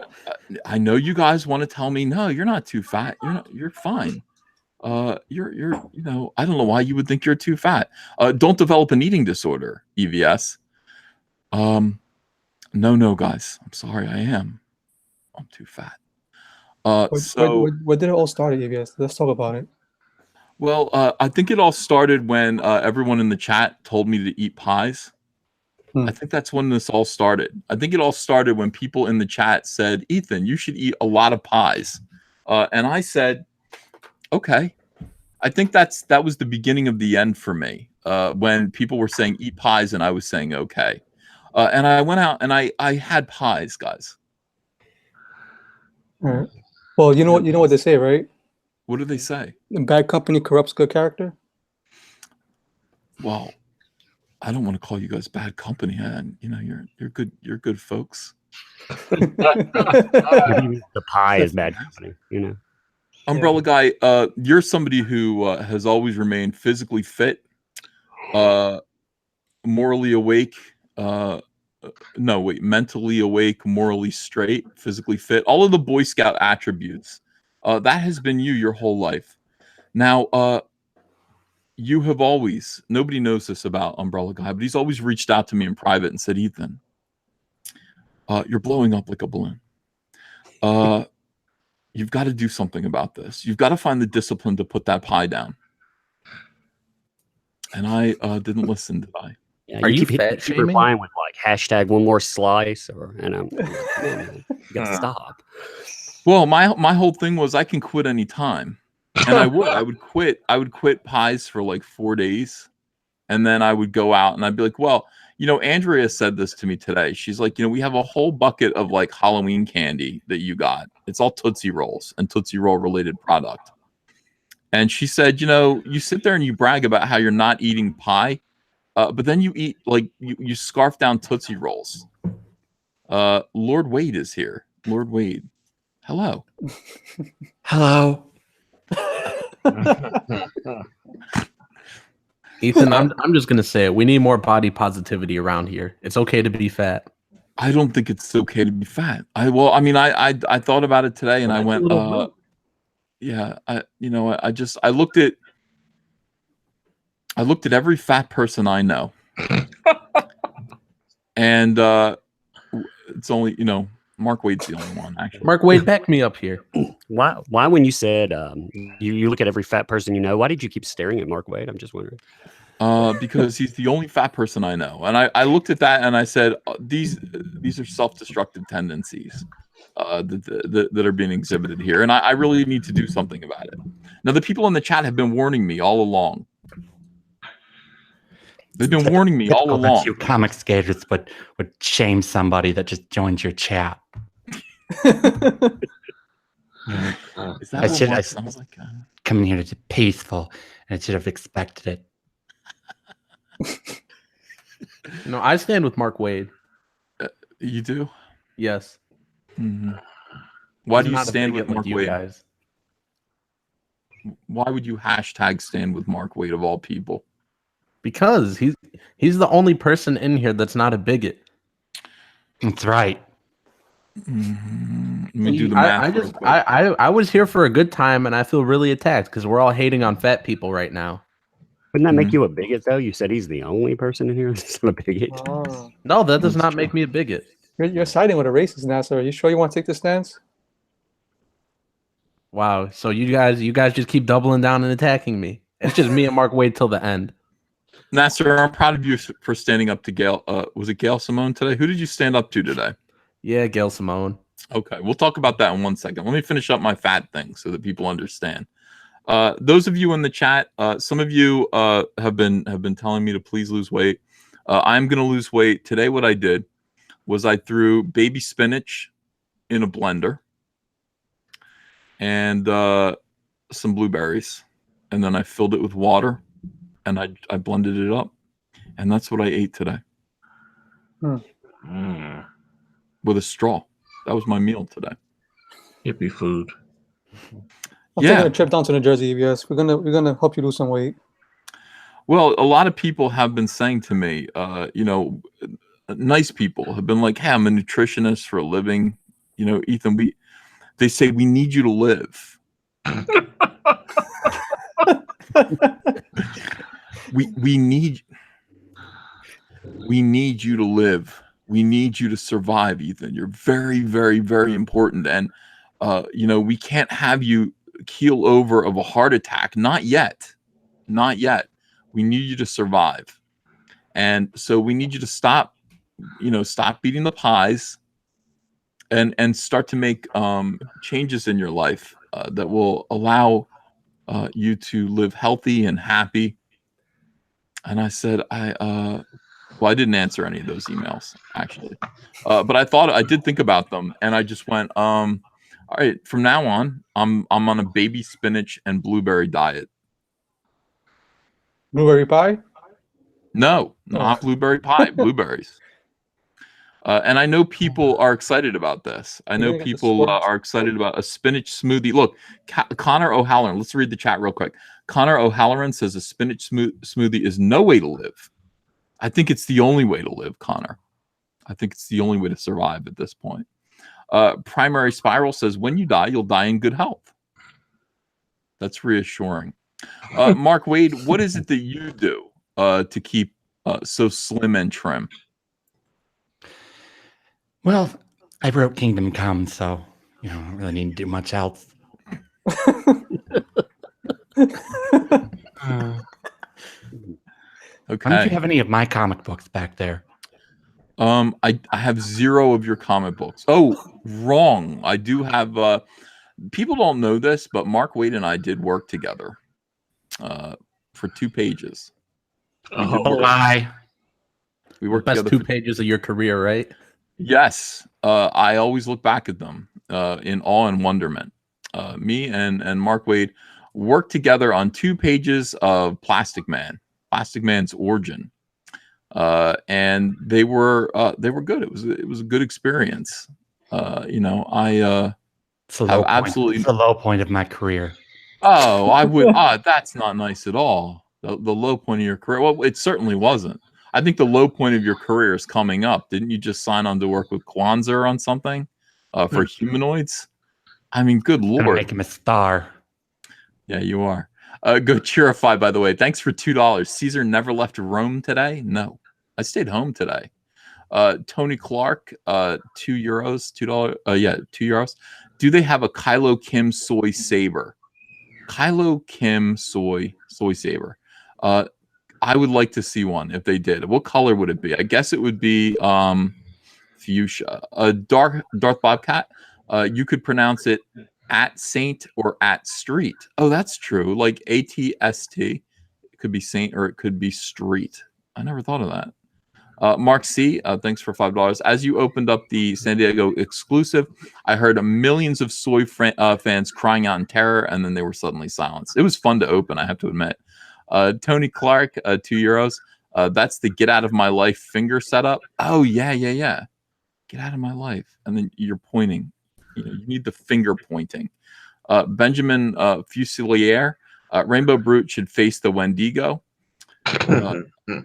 [SPEAKER 1] I know you guys want to tell me, no, you're not too fat. You're fine. You're I don't know why you would think you're too fat. Don't develop an eating disorder, EVS. No, guys. I'm sorry, I am. I'm too fat.
[SPEAKER 2] Where did it all start at EVS? Let's talk about it.
[SPEAKER 1] Well, I think it all started when everyone in the chat told me to eat pies. I think that's when this all started. I think it all started when people in the chat said, Ethan, you should eat a lot of pies. And I said, okay. I think that was the beginning of the end for me. When people were saying eat pies and I was saying okay. And I went out and I had pies, guys.
[SPEAKER 2] All right. Well, you know what they say, right?
[SPEAKER 1] What do they say?
[SPEAKER 2] Bad company corrupts good character.
[SPEAKER 1] Well, I don't want to call you guys bad company, and you know you're good folks.
[SPEAKER 3] Maybe the pie is bad company, you know.
[SPEAKER 1] Umbrella Guy, you're somebody who has always remained physically fit, morally awake. No, wait, mentally awake, morally straight, physically fit. All of the Boy Scout attributes. That has been you your whole life. Now, you have always, nobody knows this about Umbrella Guy, but he's always reached out to me in private and said, Ethan, you're blowing up like a balloon. You've got to do something about this. You've got to find the discipline to put that pie down. And I didn't listen, did I?
[SPEAKER 3] Yeah,
[SPEAKER 4] Are you
[SPEAKER 3] keep
[SPEAKER 4] fat shaming?
[SPEAKER 3] replying with like hashtag one more slice, and I'm like, man, you gotta stop.
[SPEAKER 1] Well, my whole thing was I can quit any time, and I would quit. I would quit pies for like 4 days, and then I would go out and I'd be like, well, you know, Andrea said this to me today. She's like, you know, we have a whole bucket of like Halloween candy that you got. It's all Tootsie Rolls and Tootsie Roll related product. And she said, you know, you sit there and you brag about how you're not eating pie, but then you eat like you scarf down Tootsie Rolls. Lord Wade is here. Lord Wade, hello.
[SPEAKER 6] Hello.
[SPEAKER 4] Ethan, I'm just gonna say it. We need more body positivity around here. It's okay to be fat.
[SPEAKER 1] I don't think it's okay to be fat. I thought about it today and I went, yeah, I looked at every fat person I know. And it's only, you know, Mark Wade's the only one, actually.
[SPEAKER 4] Mark Wade, back me up here.
[SPEAKER 3] Why when you said you look at every fat person you know, why did you keep staring at Mark Wade? I'm just wondering.
[SPEAKER 1] Because he's the only fat person I know. And I looked at that and I said, these are self-destructive tendencies that are being exhibited here. And I really need to do something about it. Now, the people in the chat have been warning me all along. They've been warning me all along.
[SPEAKER 6] You Comicsgaters would shame somebody that just joined your chat.
[SPEAKER 1] Is that what Mark sounds like?
[SPEAKER 6] Coming here to be peaceful, and I should have expected it.
[SPEAKER 4] No, I stand with Mark Wade.
[SPEAKER 1] You do?
[SPEAKER 4] Yes.
[SPEAKER 1] Mm-hmm. Why
[SPEAKER 4] He's
[SPEAKER 1] do you
[SPEAKER 4] not a
[SPEAKER 1] stand
[SPEAKER 4] bigot
[SPEAKER 1] with Mark
[SPEAKER 4] like you
[SPEAKER 1] Wade?
[SPEAKER 4] guys.
[SPEAKER 1] Why would you hashtag stand with Mark Wade of all people?
[SPEAKER 4] Because he's the only person in here that's not a bigot.
[SPEAKER 6] That's right.
[SPEAKER 1] Mm-hmm. Let me do the math.
[SPEAKER 4] I was here for a good time, and I feel really attacked because we're all hating on fat people right now.
[SPEAKER 3] Wouldn't that make you a bigot, though? You said he's the only person in here that's not a bigot.
[SPEAKER 2] Oh.
[SPEAKER 4] No, that does not make me a bigot.
[SPEAKER 2] You're siding with a racist, Nasir. Are you sure you want to take this stance?
[SPEAKER 4] Wow. So you guys just keep doubling down and attacking me. It's just me and Mark Wade till the end.
[SPEAKER 1] Nasir, I'm proud of you for standing up to Gail. Was it Gail Simone today? Who did you stand up to today?
[SPEAKER 4] Yeah, Gail Simone.
[SPEAKER 1] Okay, we'll talk about that in 1 second. Let me finish up my fat thing so that people understand. Those of you in the chat, some of you have been telling me to please lose weight. I'm going to lose weight today. What I did was I threw baby spinach in a blender and some blueberries, and then I filled it with water. And I blended it up, and that's what I ate today. With a straw. That was my meal today.
[SPEAKER 5] Hippie food.
[SPEAKER 2] I'm taking a trip down to New Jersey, yes. We're gonna help you lose some weight.
[SPEAKER 1] Well, a lot of people have been saying to me, you know, nice people have been like, "Hey, I'm a nutritionist for a living. You know, Ethan, they say we need you to live." We need you to live. We need you to survive, Ethan. You're very, very, very important. And you know, we can't have you keel over of a heart attack. Not yet. Not yet. We need you to survive. And so we need you to stop eating the pies and start to make changes in your life that will allow you to live healthy and happy. And I said, I didn't answer any of those emails, actually. But I did think about them. And I just went, All right, from now on, I'm on a baby spinach and blueberry diet.
[SPEAKER 2] Blueberry pie.
[SPEAKER 1] No, not blueberry pie, blueberries. And I know people are excited about this. I know
[SPEAKER 2] You're gonna get the
[SPEAKER 1] people
[SPEAKER 2] sports.
[SPEAKER 1] are excited about a spinach smoothie. Look, Connor O'Halloran, let's read the chat real quick. Connor O'Halloran says a spinach smoothie is no way to live. I think it's the only way to live, Connor. I think it's the only way to survive at this point. Primary Spiral says, when you die, you'll die in good health. That's reassuring. Mark Wade, what is it that you do to keep so slim and trim?
[SPEAKER 6] Well, I wrote Kingdom Come, so I don't really need to do much else.
[SPEAKER 1] Okay.
[SPEAKER 6] Why don't you have any of my comic books back there?
[SPEAKER 1] I have 0 of your comic books. Oh, wrong. I do have. People don't know this, but Mark Wade and I did work together for 2 pages.
[SPEAKER 6] A lie.
[SPEAKER 1] We worked
[SPEAKER 4] Best
[SPEAKER 1] together
[SPEAKER 4] 2 pages of your career, right?
[SPEAKER 1] Yes, I always look back at them in awe and wonderment. Me and Mark Wade worked together on 2 pages of Plastic Man's origin, and they were good. It was a good experience.
[SPEAKER 6] It's the low
[SPEAKER 1] absolutely.
[SPEAKER 6] It's the low point of my career.
[SPEAKER 1] Oh, I would. That's not nice at all. The low point of your career. Well, it certainly wasn't. I think the low point of your career is coming up. Didn't you just sign on to work with Kwanzaa on something for humanoids? I mean, good
[SPEAKER 6] Gonna
[SPEAKER 1] lord.
[SPEAKER 6] make him a star.
[SPEAKER 1] Yeah, you are. Go Cheerify, by the way. Thanks for $2. Caesar never left Rome today. No, I stayed home today. Tony Clark, €2, $2. Yeah, €2. Do they have a Kylo Kim soy saber? Kylo Kim soy saber. I would like to see one if they did. What color would it be? I guess it would be fuchsia. Darth Bobcat. You could pronounce it at Saint or at Street. Oh, that's true. Like ATST. It could be Saint or it could be Street. I never thought of that. Mark C, thanks for $5. As you opened up the San Diego exclusive, I heard millions of soy fans crying out in terror, and then they were suddenly silenced. It was fun to open, I have to admit. Tony Clark, €2. That's the get out of my life finger setup. Oh, yeah. Get out of my life. And then you're pointing. You need the finger pointing. Benjamin Fusilier, Rainbow Brute should face the Wendigo.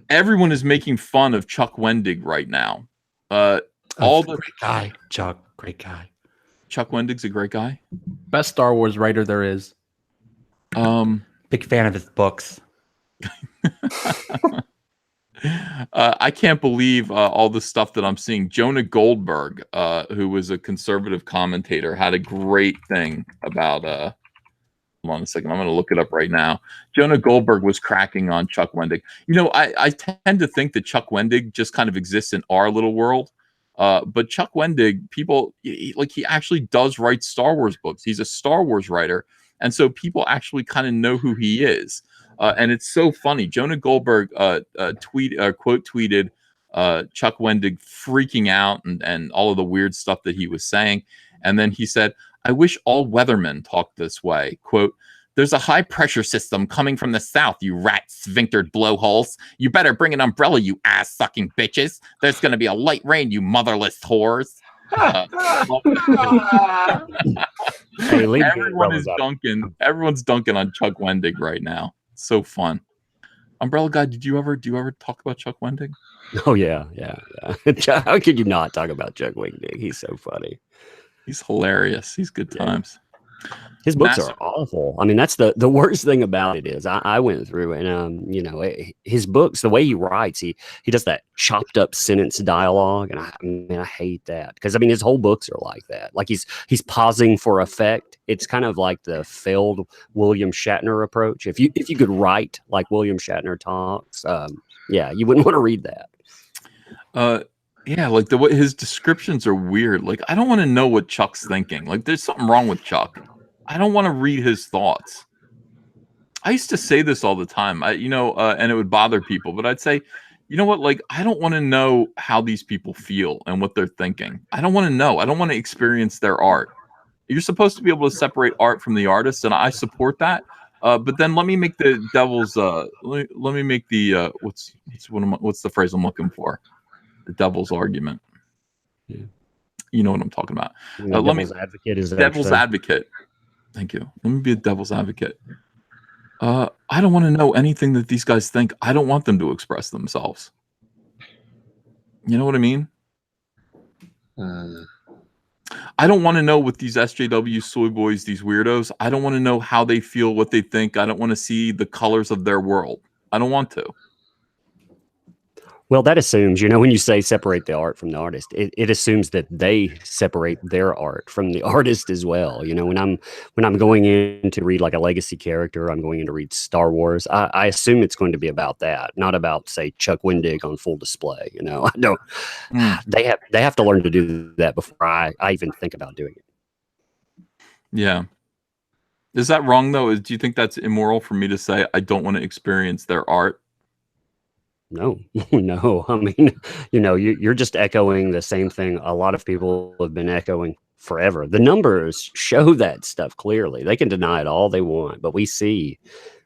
[SPEAKER 1] Everyone is making fun of Chuck Wendig right now.
[SPEAKER 6] Great guy, Chuck. Great guy.
[SPEAKER 1] Chuck Wendig's a great guy.
[SPEAKER 4] Best Star Wars writer there is.
[SPEAKER 6] Big fan of his books.
[SPEAKER 1] I can't believe all the stuff that I'm seeing. Jonah Goldberg, who was a conservative commentator, had a great thing about. Hold on a second. I'm going to look it up right now. Jonah Goldberg was cracking on Chuck Wendig. I tend to think that Chuck Wendig just kind of exists in our little world. But Chuck Wendig, people he actually does write Star Wars books. He's a Star Wars writer. And so people actually kind of know who he is. And it's so funny. Jonah Goldberg quote tweeted Chuck Wendig freaking out and all of the weird stuff that he was saying. And then he said, I wish all weathermen talked this way. Quote, there's a high pressure system coming from the south, you rat sphinctered blowholes. You better bring an umbrella, you ass sucking bitches. There's going to be a light rain, you motherless whores.
[SPEAKER 3] Hey,
[SPEAKER 1] everyone's dunking on Chuck Wendig right now. It's so fun. Umbrella Guy, do you ever talk about Chuck Wendig?
[SPEAKER 3] Oh yeah. How could you not talk about Chuck Wendig? He's so funny.
[SPEAKER 1] He's hilarious. He's good times.
[SPEAKER 3] His books are awful. I mean, that's the worst thing about it is I went through and his books, the way he writes, he does that chopped up sentence dialogue, and I hate that because his whole books are like that. Like he's pausing for effect. It's kind of like the failed William Shatner approach. If you could write like William Shatner talks, you wouldn't want to read that.
[SPEAKER 1] Yeah, like his descriptions are weird. Like, I don't want to know what Chuck's thinking. Like, there's something wrong with Chuck. I don't want to read his thoughts. I used to say this all the time, and it would bother people. But I'd say, you know what? Like, I don't want to know how these people feel and what they're thinking. I don't want to know. I don't want to experience their art. You're supposed to be able to separate art from the artist, and I support that. But then let me make the devil's. Let me make the what's the phrase I'm looking for? The devil's argument.
[SPEAKER 3] Yeah.
[SPEAKER 1] You know what I'm talking about.
[SPEAKER 3] Devil's advocate is
[SPEAKER 1] devil's advocate. Thank you. Let me be a devil's advocate. I don't want to know anything that these guys think. I don't want them to express themselves. You know what I mean? I don't want to know what these SJW soy boys, these weirdos, I don't want to know how they feel, what they think. I don't want to see the colors of their world. I don't want to.
[SPEAKER 3] Well, that assumes, when you say separate the art from the artist, it assumes that they separate their art from the artist as well. When I'm going in to read like a legacy character, I'm going in to read Star Wars. I assume it's going to be about that, not about, say, Chuck Wendig on full display. I don't. They have to learn to do that before I even think about doing it.
[SPEAKER 1] Yeah. Is that wrong though? Do you think that's immoral for me to say I don't want to experience their art?
[SPEAKER 3] No, no. I mean, you're just echoing the same thing a lot of people have been echoing forever. The numbers show that stuff clearly. They can deny it all they want, but we see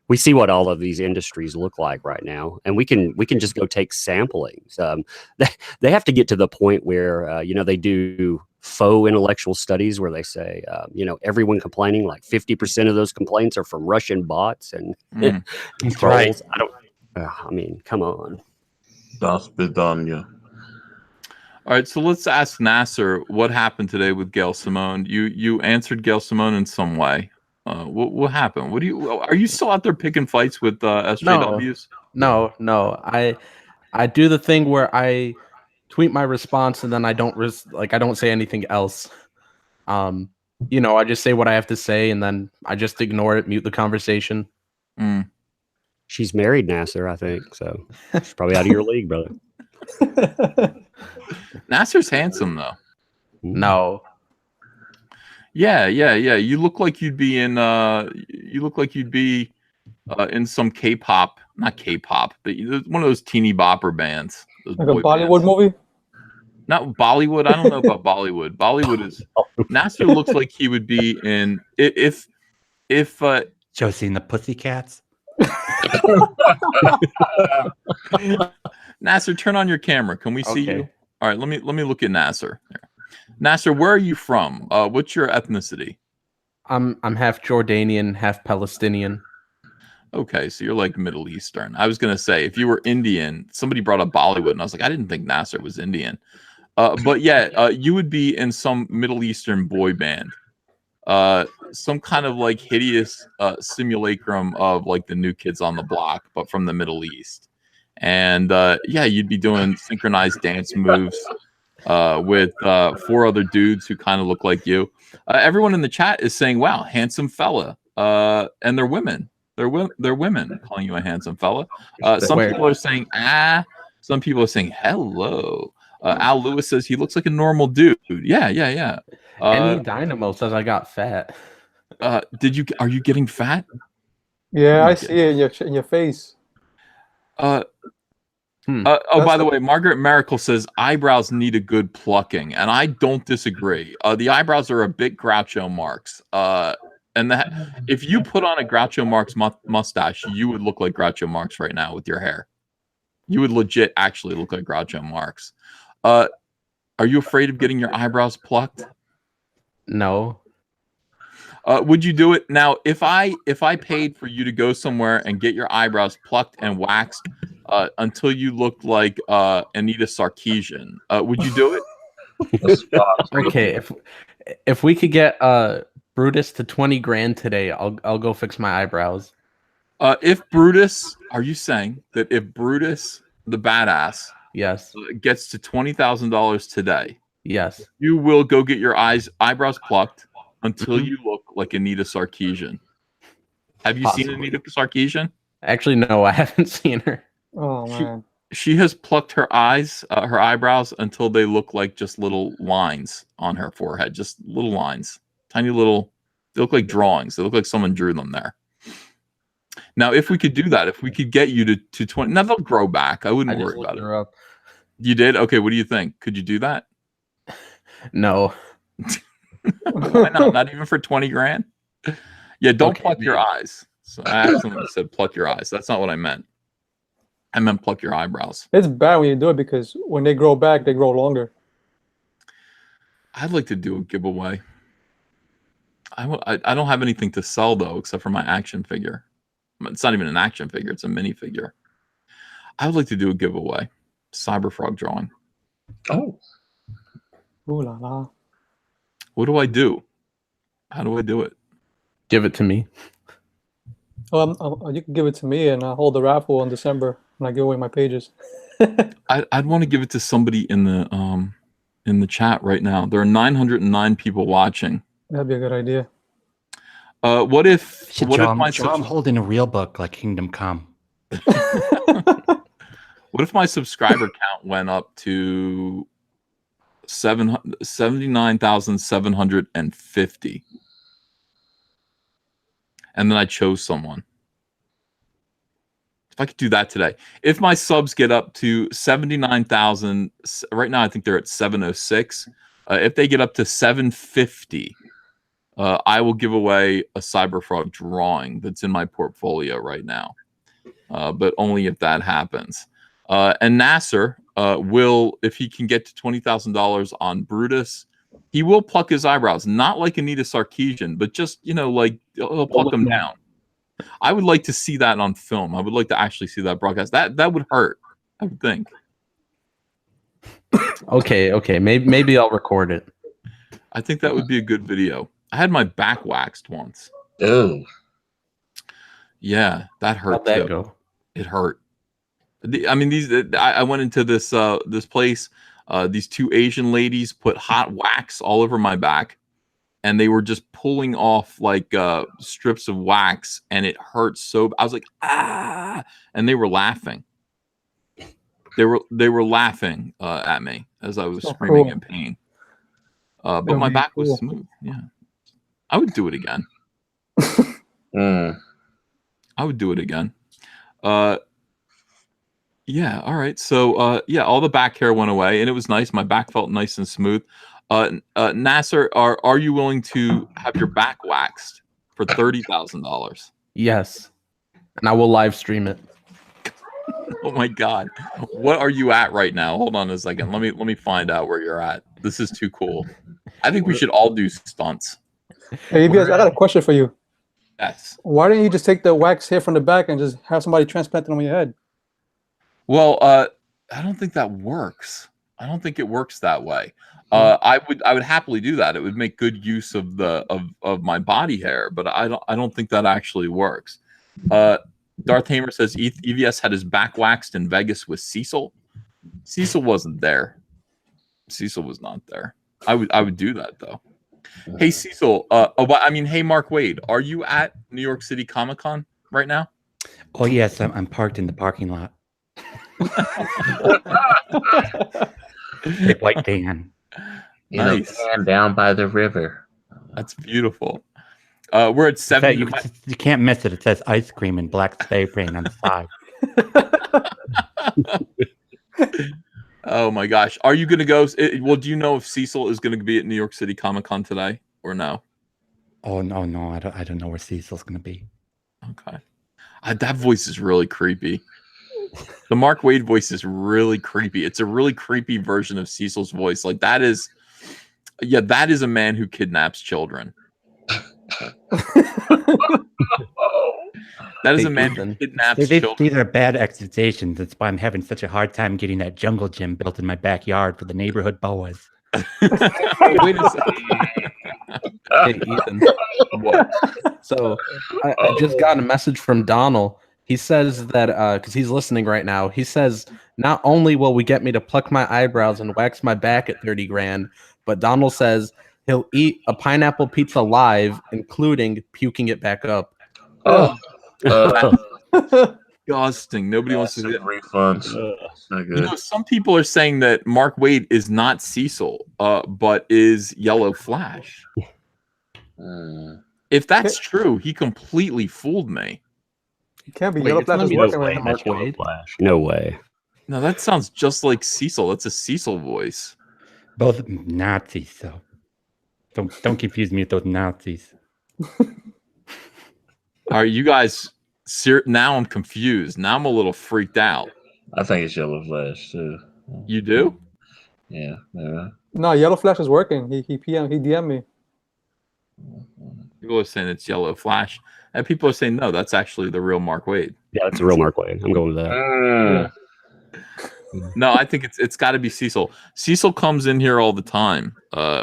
[SPEAKER 3] what all of these industries look like right now, and we can just go take samplings. They have to get to the point where they do faux intellectual studies where they say everyone complaining, like 50% of those complaints are from Russian bots and trolls.
[SPEAKER 6] Right.
[SPEAKER 3] I mean, come on.
[SPEAKER 5] Das Bedanya.
[SPEAKER 1] All right, so let's ask Nasir what happened today with Gail Simone. You answered Gail Simone in some way. What happened? Are you still out there picking fights with SJWs?
[SPEAKER 4] No. I do the thing where I tweet my response and then I don't I don't say anything else. I just say what I have to say and then I just ignore it, mute the conversation.
[SPEAKER 3] She's married, Nasir, I think. So she's probably out of your league, brother.
[SPEAKER 1] Nasir's handsome though.
[SPEAKER 4] No.
[SPEAKER 1] Yeah. You look like you'd be in in some K-pop, not K-pop, but one of those teeny bopper bands.
[SPEAKER 2] Like a Bollywood movie?
[SPEAKER 1] Not Bollywood. I don't know about Bollywood. Bollywood is Nasir looks like he would be in if
[SPEAKER 6] Josie and the Pussycats.
[SPEAKER 1] Nasir, turn on your camera. Can we see you? All right, let me look at Nasir. Nasir, where are you from? What's your ethnicity?
[SPEAKER 4] I'm half Jordanian, half Palestinian.
[SPEAKER 1] Okay, so you're like Middle Eastern. I was gonna say if you were Indian, somebody brought up Bollywood, and I was like, I didn't think Nasir was Indian. But yeah, you would be in some Middle Eastern boy band. Some kind of like hideous simulacrum of like the New Kids on the Block, but from the Middle East. And yeah, you'd be doing synchronized dance moves with 4 other dudes who kind of look like you. Everyone in the chat is saying, "Wow, handsome fella," and they're women. They're women calling you a handsome fella. Some people are saying "ah." Some people are saying "hello." Al Lewis says he looks like a normal dude. Yeah.
[SPEAKER 4] Any Dynamo says I got fat.
[SPEAKER 1] Are you getting fat?
[SPEAKER 2] Yeah, I see it in your face.
[SPEAKER 1] By the way, Margaret Miracle says eyebrows need a good plucking, and I don't disagree. The eyebrows are a bit Groucho Marx. And that if you put on a Groucho Marx mustache, you would look like Groucho Marx right now with your hair. You would legit actually look like Groucho Marx. Are you afraid of getting your eyebrows plucked?
[SPEAKER 4] No.
[SPEAKER 1] Would you do it now? If I paid for you to go somewhere and get your eyebrows plucked and waxed until you looked like Anita Sarkeesian, would you do it?
[SPEAKER 4] Okay, if we could get Brutus to 20 grand today, I'll go fix my eyebrows.
[SPEAKER 1] If Brutus, are you saying that if Brutus the badass,
[SPEAKER 4] yes,
[SPEAKER 1] gets to $20,000 today,
[SPEAKER 4] yes,
[SPEAKER 1] you will go get your eyebrows plucked until you look like Anita Sarkeesian? Have you seen Anita Sarkeesian?
[SPEAKER 4] Actually, no, I haven't seen her.
[SPEAKER 2] Oh man,
[SPEAKER 1] she has plucked her eyebrows until they look like just little lines on her forehead, just little lines, tiny little. They look like drawings. They look like someone drew them there. Now, if we could do that, if we could get you to 20, now they'll grow back. I wouldn't worry about it.
[SPEAKER 4] Up.
[SPEAKER 1] You did? Okay, what do you think? Could you do that?
[SPEAKER 4] No.
[SPEAKER 1] Why not? Not even for 20 grand? Yeah, don't
[SPEAKER 4] Okay,
[SPEAKER 1] pluck your
[SPEAKER 4] maybe.
[SPEAKER 1] eyes. So I accidentally said pluck your eyes. That's not what I meant. I meant pluck your eyebrows.
[SPEAKER 2] It's bad when you do it because when they grow back, they grow longer.
[SPEAKER 1] I'd like to do a giveaway. I don't have anything to sell though, except for my action figure. It's not even an action figure; it's a minifigure. I would like to do a giveaway, Cyberfrog drawing.
[SPEAKER 5] Oh,
[SPEAKER 2] Ooh la la.
[SPEAKER 1] What do I do? How do I do it?
[SPEAKER 4] Give it to me.
[SPEAKER 2] You can give it to me, and I'll hold the raffle in December when I give away my pages.
[SPEAKER 1] I'd want to give it to somebody in the chat right now. There are 909 people watching.
[SPEAKER 2] That'd be a good idea.
[SPEAKER 1] What if
[SPEAKER 6] Should
[SPEAKER 1] what
[SPEAKER 6] draw
[SPEAKER 1] if
[SPEAKER 6] him,
[SPEAKER 1] my
[SPEAKER 6] draw him holding a real book like Kingdom Come.
[SPEAKER 1] what if my subscriber count went up to 79,750, and then I chose someone? If I could do that today, if my subs get up to 79,000, right now I think they're at 706. If they get up to 750, I will give away a Cyberfrog drawing that's in my portfolio right now, but only if that happens. And Nasir will, if he can get to $20,000 on Brutus, he will pluck his eyebrows, not like Anita Sarkeesian, but just, like he'll pluck them down. I would like to see that on film. I would like to actually see that broadcast. That would hurt, I would think.
[SPEAKER 4] Okay. Maybe I'll record it.
[SPEAKER 1] I think that would be a good video. I had my back waxed once.
[SPEAKER 5] oh,
[SPEAKER 1] Yeah, that hurt
[SPEAKER 4] How'd that
[SPEAKER 1] too.
[SPEAKER 4] go?
[SPEAKER 1] It hurt. I went into this place. These two Asian ladies put hot wax all over my back, and they were just pulling off like strips of wax, and it hurt so. I was like, ah, and they were laughing. They were laughing at me as I was
[SPEAKER 2] Oh,
[SPEAKER 1] screaming
[SPEAKER 2] cool.
[SPEAKER 1] in pain. But
[SPEAKER 2] Yeah,
[SPEAKER 1] my
[SPEAKER 2] man,
[SPEAKER 1] back was
[SPEAKER 2] cool.
[SPEAKER 1] smooth. Yeah, I would do it again.
[SPEAKER 5] mm.
[SPEAKER 1] I would do it again. Yeah, all right. So yeah, all the back hair went away and it was nice. My back felt nice and smooth. Nasir, are you willing to have your back waxed for $30,000?
[SPEAKER 4] Yes, and I will live stream it.
[SPEAKER 1] Oh my god. What are you at right now? Hold on a second. Let me find out where you're at. This is too cool. I think we should all do stunts.
[SPEAKER 2] Hey, you guys, I got a question for you.
[SPEAKER 1] Yes.
[SPEAKER 2] Why didn't you just take the wax hair from the back and just have somebody transplant it on your head?
[SPEAKER 1] Well, I don't think that works. I don't think it works that way. I would happily do that. It would make good use of the of my body hair, but I don't think that actually works. Darth Hamer says EVS had his back waxed in Vegas with Cecil. Cecil wasn't there. Cecil was not there. I would do that though. Hey Cecil, hey Mark Wade, are you at New York City Comic Con right now?
[SPEAKER 6] Oh yes, I'm parked in the parking lot. Big white van.
[SPEAKER 1] Nice.
[SPEAKER 5] And down by the river.
[SPEAKER 1] That's beautiful. We're at 7.
[SPEAKER 6] You can't miss it. It says ice cream in black spray paint on the side.
[SPEAKER 1] Oh my gosh. Are you going to go? Well, do you know if Cecil is going to be at New York City Comic Con today or no?
[SPEAKER 6] Oh no, I don't know where Cecil's going to be.
[SPEAKER 1] Okay. That voice is really creepy. The Mark Wade voice is really creepy. It's a really creepy version of Cecil's voice. Like that is a man who kidnaps children. That is a man who kidnaps children.
[SPEAKER 6] These are bad accusations. That's why I'm having such a hard time getting that jungle gym built in my backyard for the neighborhood boas.
[SPEAKER 1] Wait a second.
[SPEAKER 4] Hey, Ethan.
[SPEAKER 1] What?
[SPEAKER 4] So I just got a message from Donald. He says that because he's listening right now, he says not only will we get me to pluck my eyebrows and wax my back at 30 grand, but Donald says he'll eat a pineapple pizza live, including puking it back up.
[SPEAKER 5] Oh,
[SPEAKER 1] Disgusting. Nobody wants to do that.
[SPEAKER 5] refunds. Not good.
[SPEAKER 1] Some people are saying that Mark Wade is not Cecil, but is Yellow Flash. If that's true, he completely fooled me.
[SPEAKER 2] It can't be.
[SPEAKER 4] Wait,
[SPEAKER 2] Yellow
[SPEAKER 4] it's
[SPEAKER 2] Flash
[SPEAKER 4] not
[SPEAKER 2] is
[SPEAKER 4] me,
[SPEAKER 2] working
[SPEAKER 4] no
[SPEAKER 2] right
[SPEAKER 4] way.
[SPEAKER 2] now.
[SPEAKER 4] Mark Wade.
[SPEAKER 3] No way.
[SPEAKER 1] No, that sounds just like Cecil. That's a Cecil voice.
[SPEAKER 6] Both Nazis, so Don't confuse me with those Nazis.
[SPEAKER 1] All right, you guys. Now I'm confused. Now I'm a little freaked out.
[SPEAKER 5] I think it's Yellow Flash too.
[SPEAKER 1] You do?
[SPEAKER 5] Yeah. Yeah.
[SPEAKER 2] No, Yellow Flash is working. He DM'd me.
[SPEAKER 1] People are saying it's Yellow Flash, and people are saying no, that's actually the real Mark Wade.
[SPEAKER 3] Yeah, it's a real Mark Wade. I'm going with that.
[SPEAKER 5] Mm.
[SPEAKER 1] No, I think it's got to be Cecil. Cecil comes in here all the time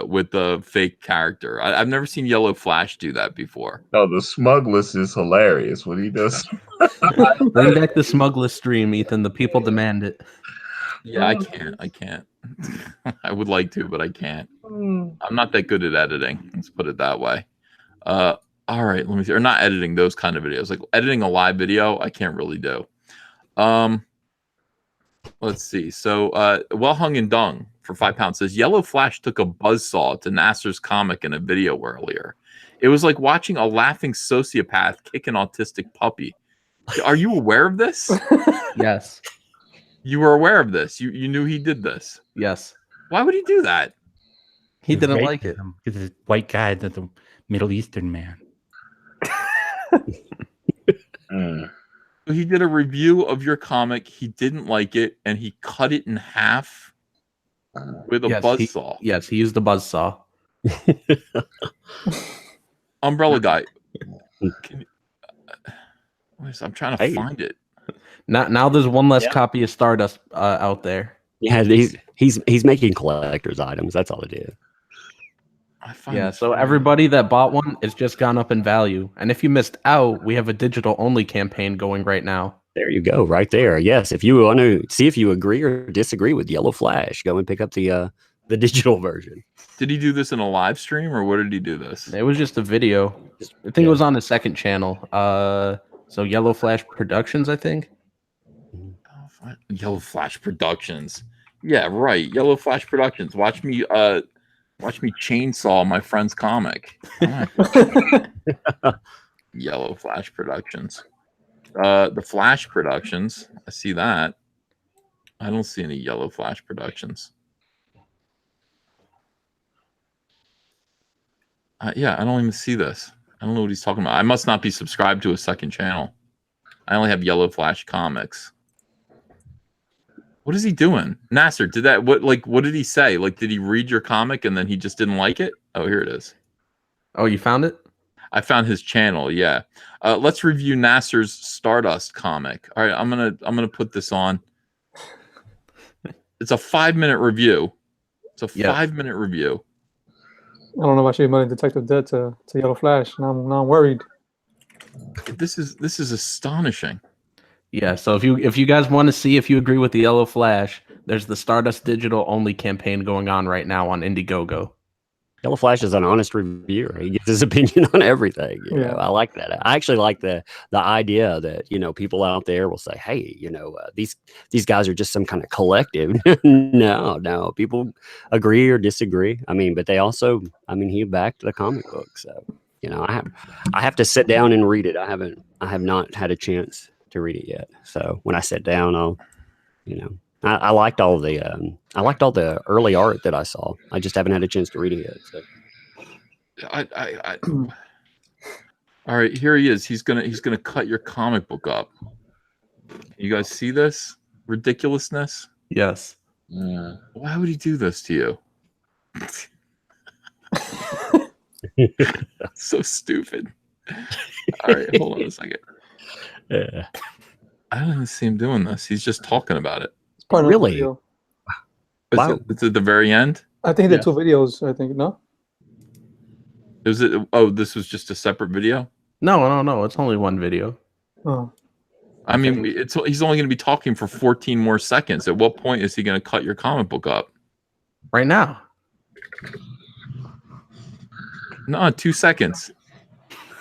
[SPEAKER 1] with the fake character. I've never seen Yellow Flash do that before.
[SPEAKER 5] No, the Smuggler's is hilarious when he does.
[SPEAKER 4] Bring back the smuggler stream, Ethan. The people demand it.
[SPEAKER 1] Yeah, I can't. I would like to, but I can't. I'm not that good at editing. Let's put it that way. All right, let me see. Or not editing those kind of videos. Like editing a live video, I can't really do. Let's see. So, Well Hung and Dung for £5 says Yellow Flash took a buzzsaw to Nasir's comic in a video earlier. It was like watching a laughing sociopath kick an autistic puppy. Are you aware of this?
[SPEAKER 4] Yes.
[SPEAKER 1] You were aware of this. You knew he did this.
[SPEAKER 4] Yes.
[SPEAKER 1] Why would he do that?
[SPEAKER 4] He didn't like it.
[SPEAKER 6] Because it's white guy that's a Middle Eastern man.
[SPEAKER 1] He did a review of your comic. He didn't like it, and he cut it in half with a buzzsaw.
[SPEAKER 4] Yes, he used the buzzsaw.
[SPEAKER 1] Umbrella Guy. I'm trying to find it.
[SPEAKER 4] Now there's one less copy of Stardust out there.
[SPEAKER 3] Yeah, he's making collector's items. That's all it is.
[SPEAKER 4] So everybody that bought one, it's just gone up in value. And if you missed out, we have a digital only campaign going right now.
[SPEAKER 3] There you go, right there. Yes, if you want to see if you agree or disagree with Yellow Flash, go and pick up the digital version.
[SPEAKER 1] Did he do this in a live stream, or what did he do this?
[SPEAKER 4] It was just a video. I think it was on the second channel. So Yellow Flash Productions, I think.
[SPEAKER 1] Yellow Flash Productions. Yeah, right. Yellow Flash Productions. Watch me chainsaw my friend's comic. Yellow Flash Productions. The Flash Productions. I see that. I don't see any Yellow Flash Productions. Yeah, I don't even see this. I don't know what he's talking about. I must not be subscribed to a second channel. I only have Yellow Flash Comics. What is he doing? Nasir, what did he say? Like, did he read your comic and then he just didn't like it? Oh, here it is.
[SPEAKER 4] Oh, you found it?
[SPEAKER 1] I found his channel, yeah. Let's review Nasir's Stardust comic. All right, I'm gonna put this on. It's a 5-minute review. It's a 5-minute review.
[SPEAKER 2] I don't know if I should be Detective Dead to Yellow Flash. Now I'm worried.
[SPEAKER 1] This is astonishing.
[SPEAKER 4] Yeah, so if you guys want to see if you agree with the Yellow Flash, there's the Stardust Digital only campaign going on right now on Indiegogo.
[SPEAKER 3] Yellow Flash is an honest reviewer. He gives his opinion on everything. You know, I like that. I actually like the idea that, people out there will say, hey, these guys are just some kind of collective. No, people agree or disagree. I mean, but they also, he backed the comic book. So, I have to sit down and read it. I have not had a chance to read it yet. So when I sit down, I'll, I liked all the early art that I saw. I just haven't had a chance to read it yet. So.
[SPEAKER 1] All right, here he is. He's gonna cut your comic book up. You guys see this ridiculousness?
[SPEAKER 4] Yes.
[SPEAKER 1] Yeah. Why would he do this to you? So stupid. All right, hold on a second.
[SPEAKER 3] Yeah.
[SPEAKER 1] I don't even see him doing this. He's just talking about it.
[SPEAKER 3] Really?
[SPEAKER 1] Wow. It's at the very end?
[SPEAKER 2] I think he did 2 videos, I think, no?
[SPEAKER 1] Is it? Oh, this was just a separate video?
[SPEAKER 4] No. It's only one video.
[SPEAKER 2] Oh.
[SPEAKER 1] I mean, he's only going to be talking for 14 more seconds. At what point is he going to cut your comic book up?
[SPEAKER 4] Right now.
[SPEAKER 1] No, 2 seconds.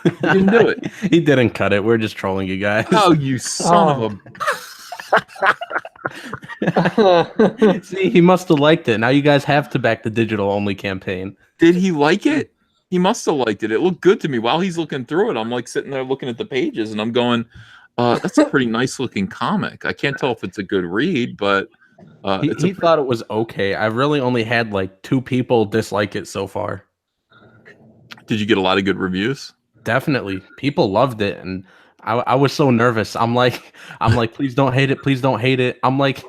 [SPEAKER 1] He didn't do it.
[SPEAKER 4] He didn't cut it. We're just trolling you guys.
[SPEAKER 1] Oh, you son of
[SPEAKER 2] a...
[SPEAKER 4] See, he must have liked it. Now you guys have to back the digital only campaign.
[SPEAKER 1] Did he like it? He must have liked it. It looked good to me. While he's looking through it, I'm like sitting there looking at the pages and I'm going, that's a pretty nice looking comic. I can't tell if it's a good read, but
[SPEAKER 4] he thought it was okay. I've really only had like 2 people dislike it so far.
[SPEAKER 1] Did you get a lot of good reviews?
[SPEAKER 4] Definitely, people loved it, and I was so nervous. I'm like, please don't hate it, please don't hate it. I'm like,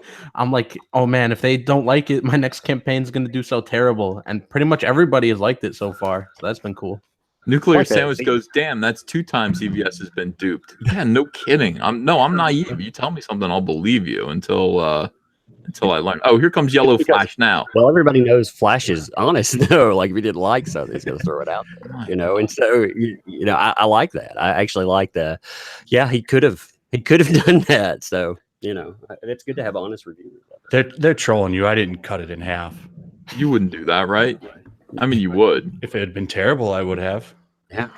[SPEAKER 4] oh man, if they don't like it, my next campaign's gonna do so terrible. And pretty much everybody has liked it so far, so that's been cool.
[SPEAKER 1] Nuclear
[SPEAKER 3] Like that.
[SPEAKER 1] Sandwich goes, damn, that's 2 times EVS has been duped. Yeah, no kidding. I'm naive. You tell me something, I'll believe you until I learn. Oh, here comes Yellow Flash now.
[SPEAKER 3] Well, everybody knows Flash is honest, though. Like, if he didn't like something, he's going to throw it out there, you know. And so, you know, I like that. I actually like the. Yeah, he could have done that. So, you know, it's good to have honest reviews.
[SPEAKER 6] They're trolling you. I didn't cut it in half.
[SPEAKER 1] You wouldn't do that, right? I mean, you would.
[SPEAKER 6] If it had been terrible, I would have.
[SPEAKER 3] Yeah.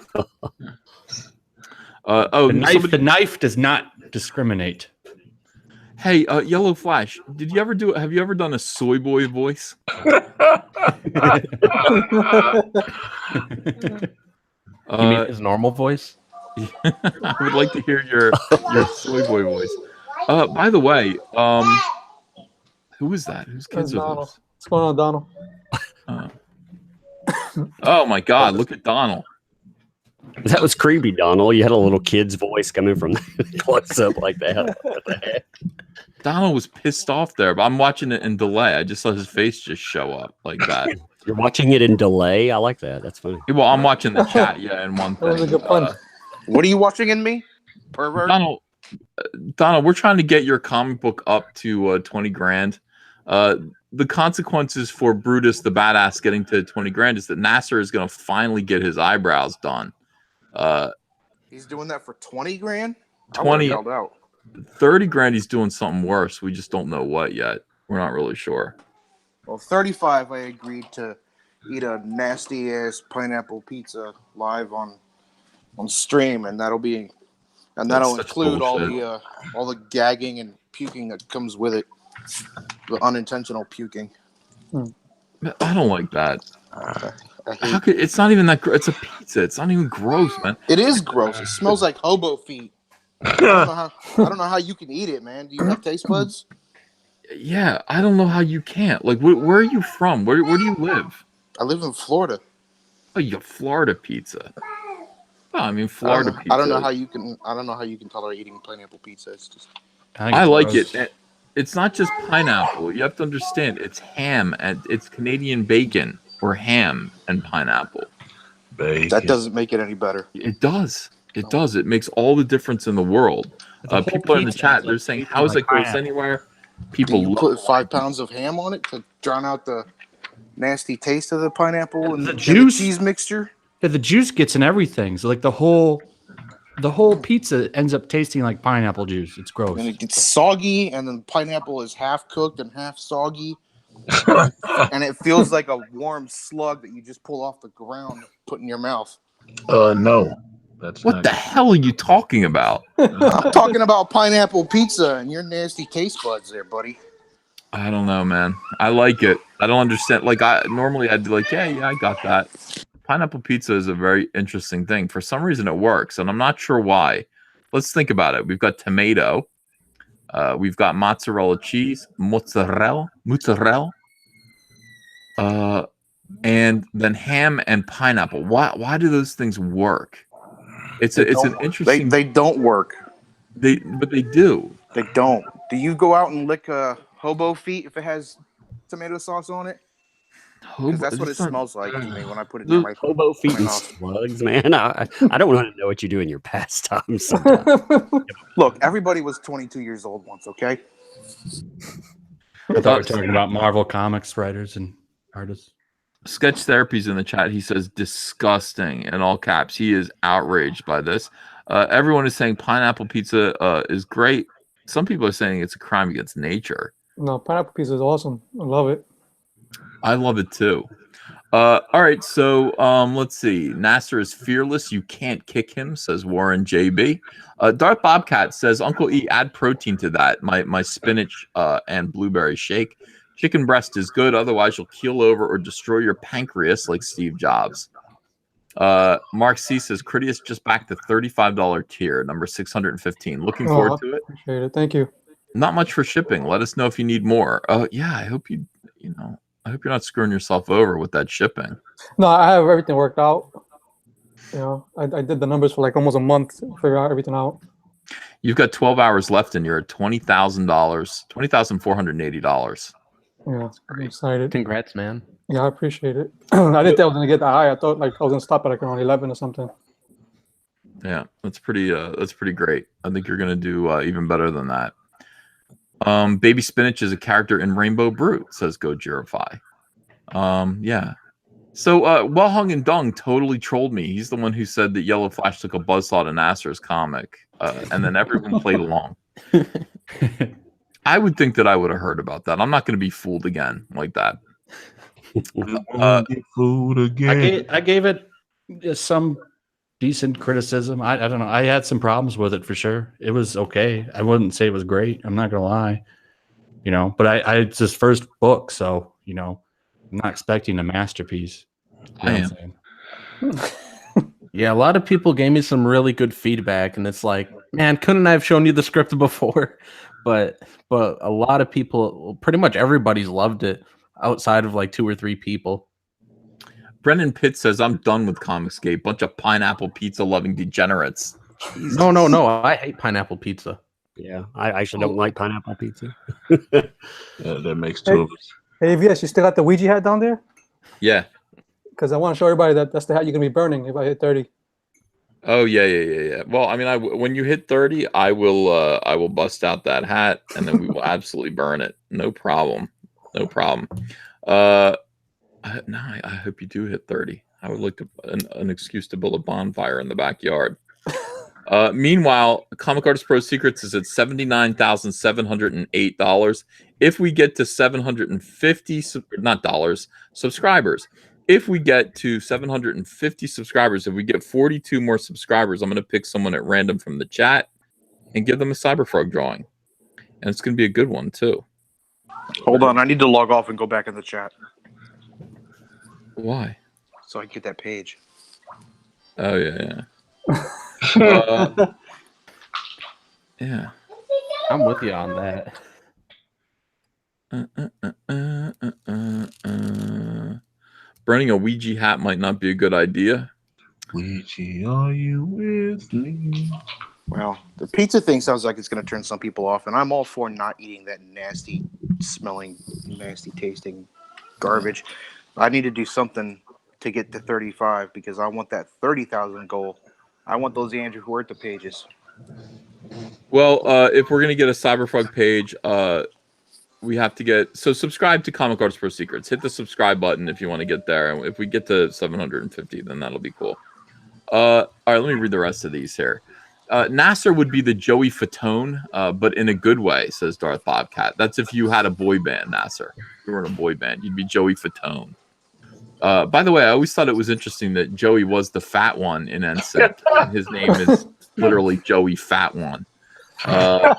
[SPEAKER 6] The knife does not discriminate.
[SPEAKER 1] Hey, Yellow Flash, have you ever done a soy boy voice?
[SPEAKER 4] You mean his normal voice?
[SPEAKER 1] I would like to hear your soy boy voice. By the way, who is that? Whose kids are
[SPEAKER 2] Donald.
[SPEAKER 1] those?
[SPEAKER 2] What's going on, Donald?
[SPEAKER 1] Oh my God! Look at Donald.
[SPEAKER 3] That was creepy, Donald. You had a little kid's voice coming from close up like that. What the heck?
[SPEAKER 1] Donald was pissed off there, but I'm watching it in delay. I just saw his face just show up like that.
[SPEAKER 3] You're watching it in delay. I like that. That's funny.
[SPEAKER 1] Well, I'm watching the chat. Yeah, and one thing.
[SPEAKER 2] That was a good pun.
[SPEAKER 7] What are you watching in me, pervert?
[SPEAKER 1] Donald, we're trying to get your comic book up to 20 grand. The consequences for Brutus the Badass getting to 20 grand is that Nasir is going to finally get his eyebrows done.
[SPEAKER 7] He's doing that for 20 grand?
[SPEAKER 1] 20,
[SPEAKER 7] held out.
[SPEAKER 1] 30 grand, he's doing something worse. We just don't know what yet. We're not really sure.
[SPEAKER 7] Well, 35, I agreed to eat a nasty ass pineapple pizza live on stream, and that'll include all the gagging and puking that comes with it, the unintentional puking.
[SPEAKER 1] I don't like that. It's not even that. It's a pizza. It's not even gross, man.
[SPEAKER 7] It is gross. It smells like hobo feet. I don't know how you can eat it, man. Do you have taste buds?
[SPEAKER 1] Yeah, I don't know how you can't. Like, where are you from? Where do you live?
[SPEAKER 7] I live in Florida.
[SPEAKER 1] Oh, you Florida pizza. Oh, I mean, Florida pizza.
[SPEAKER 7] I don't know how you can tolerate eating pineapple pizza. It's just.
[SPEAKER 1] I like it. It's not just pineapple. You have to understand. It's ham and it's Canadian bacon or ham and pineapple.
[SPEAKER 5] Bacon.
[SPEAKER 7] That doesn't make it any better.
[SPEAKER 1] It does. It does. It makes all the difference in the world. People in the chat, they're saying, "How is it gross anywhere?" People
[SPEAKER 7] you put 5 pounds of ham on it to drown out the nasty taste of the pineapple and
[SPEAKER 6] the juice,
[SPEAKER 7] cheese mixture.
[SPEAKER 6] Yeah, the juice gets in everything. So like the whole pizza ends up tasting like pineapple juice. It's gross.
[SPEAKER 7] And it gets soggy, and then the pineapple is half cooked and half soggy. And it feels like a warm slug that you just pull off the ground and put in your mouth.
[SPEAKER 5] No. That's
[SPEAKER 1] what the hell are you talking about?
[SPEAKER 7] I'm talking about pineapple pizza and your nasty taste buds there, buddy.
[SPEAKER 1] I don't know, man. I like it. I don't understand. Like, normally I'd be like, yeah, I got that. Pineapple pizza is a very interesting thing. For some reason, it works, and I'm not sure why. Let's think about it. We've got tomato. We've got mozzarella cheese, mozzarella, and then ham and pineapple. Why do those things work? It's an interesting.
[SPEAKER 7] They don't work.
[SPEAKER 1] But they do.
[SPEAKER 7] They don't. Do you go out and lick a hobo feet if it has tomato sauce on it? Because that's what it smells like to me when I put it in my
[SPEAKER 3] hobo feet and slugs, man. I don't want to know what you do in your pastimes sometimes.
[SPEAKER 7] Look, everybody was 22 years old once, okay?
[SPEAKER 6] I thought we were talking about Marvel Comics writers and artists.
[SPEAKER 1] Sketch Therapy's in the chat. He says disgusting in all caps. He is outraged by this. Everyone is saying pineapple pizza is great. Some people are saying it's a crime against nature.
[SPEAKER 2] No, pineapple pizza is awesome. I love it.
[SPEAKER 1] I love it too. All right, so let's see. Nasir is fearless. You can't kick him, says Warren JB. Darth Bobcat says, Uncle E, add protein to that. My spinach and blueberry shake. Chicken breast is good. Otherwise, you'll keel over or destroy your pancreas like Steve Jobs. Mark C says, Critias just backed the $35 tier, number 615. Looking forward to it.
[SPEAKER 2] Appreciate it. Thank you.
[SPEAKER 1] Not much for shipping. Let us know if you need more. Yeah, I hope I hope you're not screwing yourself over with that shipping.
[SPEAKER 2] No, I have everything worked out. You know, I did the numbers for like almost a month to figure out everything out.
[SPEAKER 1] You've got 12 hours left, and you're at $20,000, $20,480.
[SPEAKER 2] Yeah, I'm excited.
[SPEAKER 4] Congrats, man.
[SPEAKER 2] Yeah, I appreciate it. I didn't think I was gonna get that high. I thought like I was gonna stop at like around 11 or something.
[SPEAKER 1] Yeah, that's pretty great. I think you're gonna do even better than that. Baby Spinach is a character in Rainbow Brute, says Gojirify. Yeah. So Well Hung and Dung totally trolled me. He's the one who said that Yellow Flash took a buzzsaw to Nasir's comic, and then everyone played along. I would think that I would have heard about that. I'm not going to be fooled again like that.
[SPEAKER 5] Get fooled again.
[SPEAKER 6] I gave it some decent criticism. I don't know. I had some problems with it for sure. It was okay. I wouldn't say it was great. I'm not gonna lie. You know, but I it's his first book, so you know, I'm not expecting a masterpiece. You know
[SPEAKER 1] I
[SPEAKER 6] what I'm saying?
[SPEAKER 4] Yeah, a lot of people gave me some really good feedback, and it's like, man, couldn't I have shown you the script before? But a lot of people, pretty much everybody's loved it, outside of like 2 or 3 people.
[SPEAKER 1] Brendan Pitt says, I'm done with Comicsgate. Bunch of pineapple pizza loving degenerates. Jesus.
[SPEAKER 4] No, I hate pineapple pizza.
[SPEAKER 3] Yeah, I actually don't like pineapple pizza.
[SPEAKER 5] Yeah, that makes 2 of us.
[SPEAKER 2] Hey, VS, you still got the Ouija hat down there?
[SPEAKER 1] Yeah.
[SPEAKER 2] Because I want to show everybody that that's the hat you're gonna be burning if I hit 30.
[SPEAKER 1] Oh yeah. Well, I mean, when you hit 30, I will bust out that hat, and then we will absolutely burn it. No problem. No problem. I hope you do hit 30. I would like to an excuse to build a bonfire in the backyard. Meanwhile, Comic Artist Pro Secrets is at $79,708. If we get to 750 not dollars, subscribers. If we get to 750 subscribers, if we get 42 more subscribers, I'm going to pick someone at random from the chat and give them a Cyberfrog drawing. And it's going to be a good one too.
[SPEAKER 7] Hold on, I need to log off and go back in the chat
[SPEAKER 1] Why?
[SPEAKER 7] so I can get that page.
[SPEAKER 1] Oh yeah. Yeah.
[SPEAKER 4] I'm with you on that.
[SPEAKER 1] Burning a Ouija hat might not be a good idea.
[SPEAKER 5] Ouija, are you with me?
[SPEAKER 7] Well, the pizza thing sounds like it's going to turn some people off, and I'm all for not eating that nasty smelling, nasty tasting garbage. I need to do something to get to 35 because I want that 30,000 goal. I want those Andrew Huerta pages.
[SPEAKER 1] Well, if we're gonna get a Cyberfrog page, we have to get subscribe to Comic Artist Pro Secrets. Hit the subscribe button if you want to get there. And if we get to 750, then that'll be cool. All right, let me read the rest of these here. Nasir would be the Joey Fatone, but in a good way, says Darth Bobcat. That's if you had a boy band, Nasir. If you were in a boy band, you'd be Joey Fatone. By the way, I always thought it was interesting that Joey was the fat one in NSYNC. And his name is literally Joey Fat One.
[SPEAKER 5] I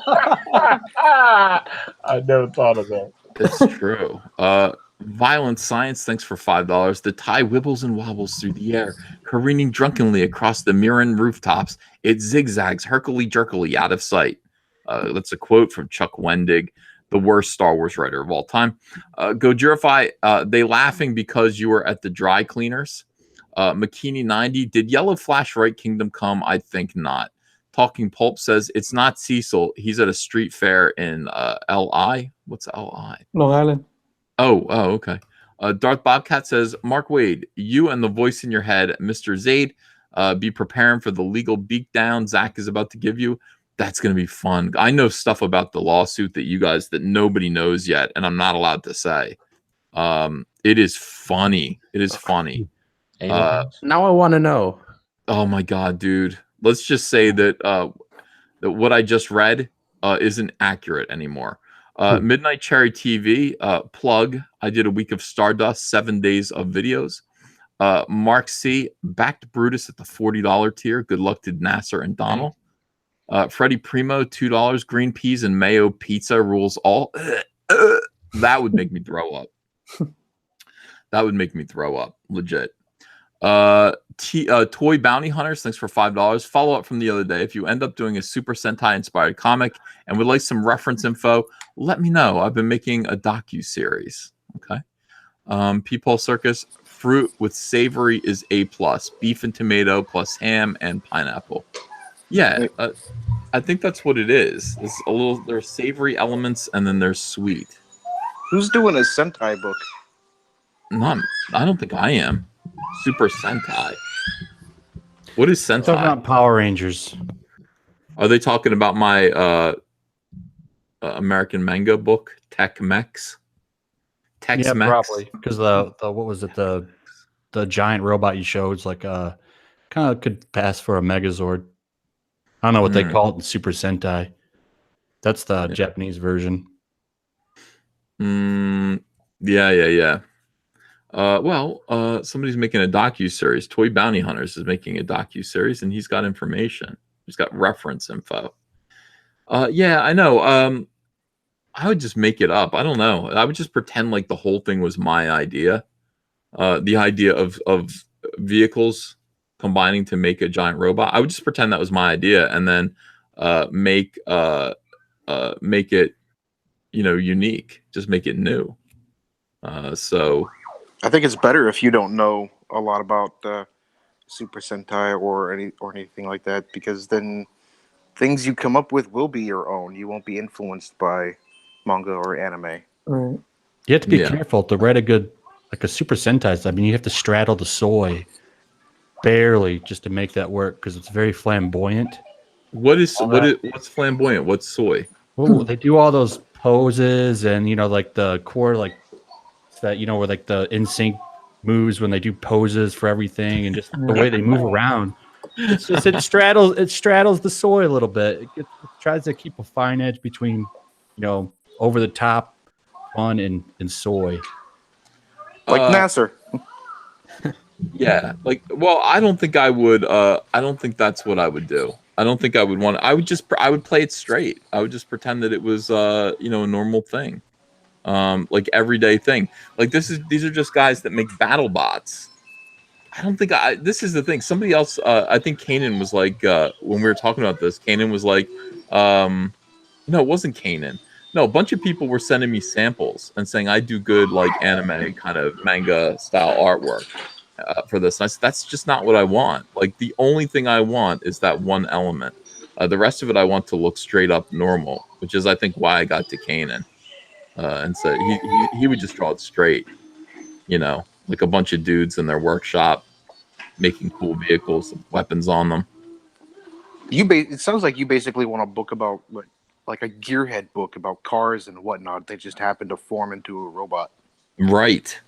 [SPEAKER 5] never thought of that.
[SPEAKER 1] It's true. Violent Science, thanks for $5. The tie wibbles and wobbles through the air, careening drunkenly across the Mirren rooftops. It zigzags herkily-jerkily out of sight. That's a quote from Chuck Wendig, the worst Star Wars writer of all time. Gojirify, they laughing because you were at the dry cleaners. McKinney90, did Yellow Flash write Kingdom Come? I think not. Talking Pulp says it's not Cecil. He's at a street fair in LI. What's LI?
[SPEAKER 2] Long Island.
[SPEAKER 1] Oh, okay. Darth Bobcat says, Mark Wade, you and the voice in your head, Mr. Zaid, be preparing for the legal beatdown Zach is about to give you. That's going to be fun. I know stuff about the lawsuit that nobody knows yet, and I'm not allowed to say. It is funny. It is funny.
[SPEAKER 4] Now I want to know.
[SPEAKER 1] Oh my God, dude. Let's just say that that what I just read isn't accurate anymore. Midnight Cherry TV, plug. I did a week of Stardust, 7 days of videos. Mark C. backed Brutus at the $40 tier. Good luck to Nasir and Donald. Freddie Primo, $2. Green peas and mayo pizza rules all. That would make me throw up. That would make me throw up. Legit. Toy Bounty Hunters, thanks for $5. Follow up from the other day. If you end up doing a Super Sentai inspired comic and would like some reference info, let me know. I've been making a docu-series. Okay. Peephole Circus, fruit with savory is A+. Beef and tomato plus ham and pineapple. Yeah, I think that's what it is. It's a little. There's savory elements and then there's sweet.
[SPEAKER 7] Who's doing a Sentai book?
[SPEAKER 1] I don't think I am. Super Sentai. What is Sentai?
[SPEAKER 6] Talking about Power Rangers.
[SPEAKER 1] Are they talking about my American manga book, Tex-Mex?
[SPEAKER 6] Yeah, probably because the what was it, the giant robot you showed is like kind of could pass for a Megazord. I don't know what they call it in Super Sentai. That's the Japanese version.
[SPEAKER 1] Yeah. Somebody's making a docu-series. Toy Bounty Hunters is making a docu-series, and he's got information. He's got reference info. Yeah, I know. I would just make it up. I don't know. I would just pretend like the whole thing was my idea. The idea of vehicles combining to make a giant robot. I would just pretend that was my idea, and then make it, unique. Just make it new. So
[SPEAKER 7] I think it's better if you don't know a lot about Super Sentai or anything like that, because then things you come up with will be your own. You won't be influenced by manga or anime.
[SPEAKER 2] Right.
[SPEAKER 6] You have to be careful to write a Super Sentai. I mean, you have to straddle the soy barely just to make that work because it's very flamboyant.
[SPEAKER 1] what's flamboyant? What's soy?
[SPEAKER 6] Well, they do all those poses and like the core, like that, where like the NSYNC moves when they do poses for everything, and just the way they move around. It's just it straddles the soy a little bit. It tries to keep a fine edge between over the top fun and soy.
[SPEAKER 7] Like Nasir.
[SPEAKER 1] Yeah, I don't think I would. I don't think that's what I would do. I don't think I would want. I would play it straight. I would just pretend that it was a normal thing, like everyday thing. Like these are just guys that make battle bots. I don't think this is the thing. Somebody else, I think Kanan was like, when we were talking about this, Kanan was like, no, it wasn't Kanan. No, a bunch of people were sending me samples and saying I do good, like anime kind of manga style artwork for this. And I said, that's just not what I want. Like the only thing I want is that one element. The rest of it I want to look straight up normal, which is I think why I got to Kanan. And so he would just draw it straight, like a bunch of dudes in their workshop making cool vehicles with weapons on them.
[SPEAKER 7] It sounds like you basically want a book about like a gearhead book about cars and whatnot. They just happen to form into a robot.
[SPEAKER 1] Right.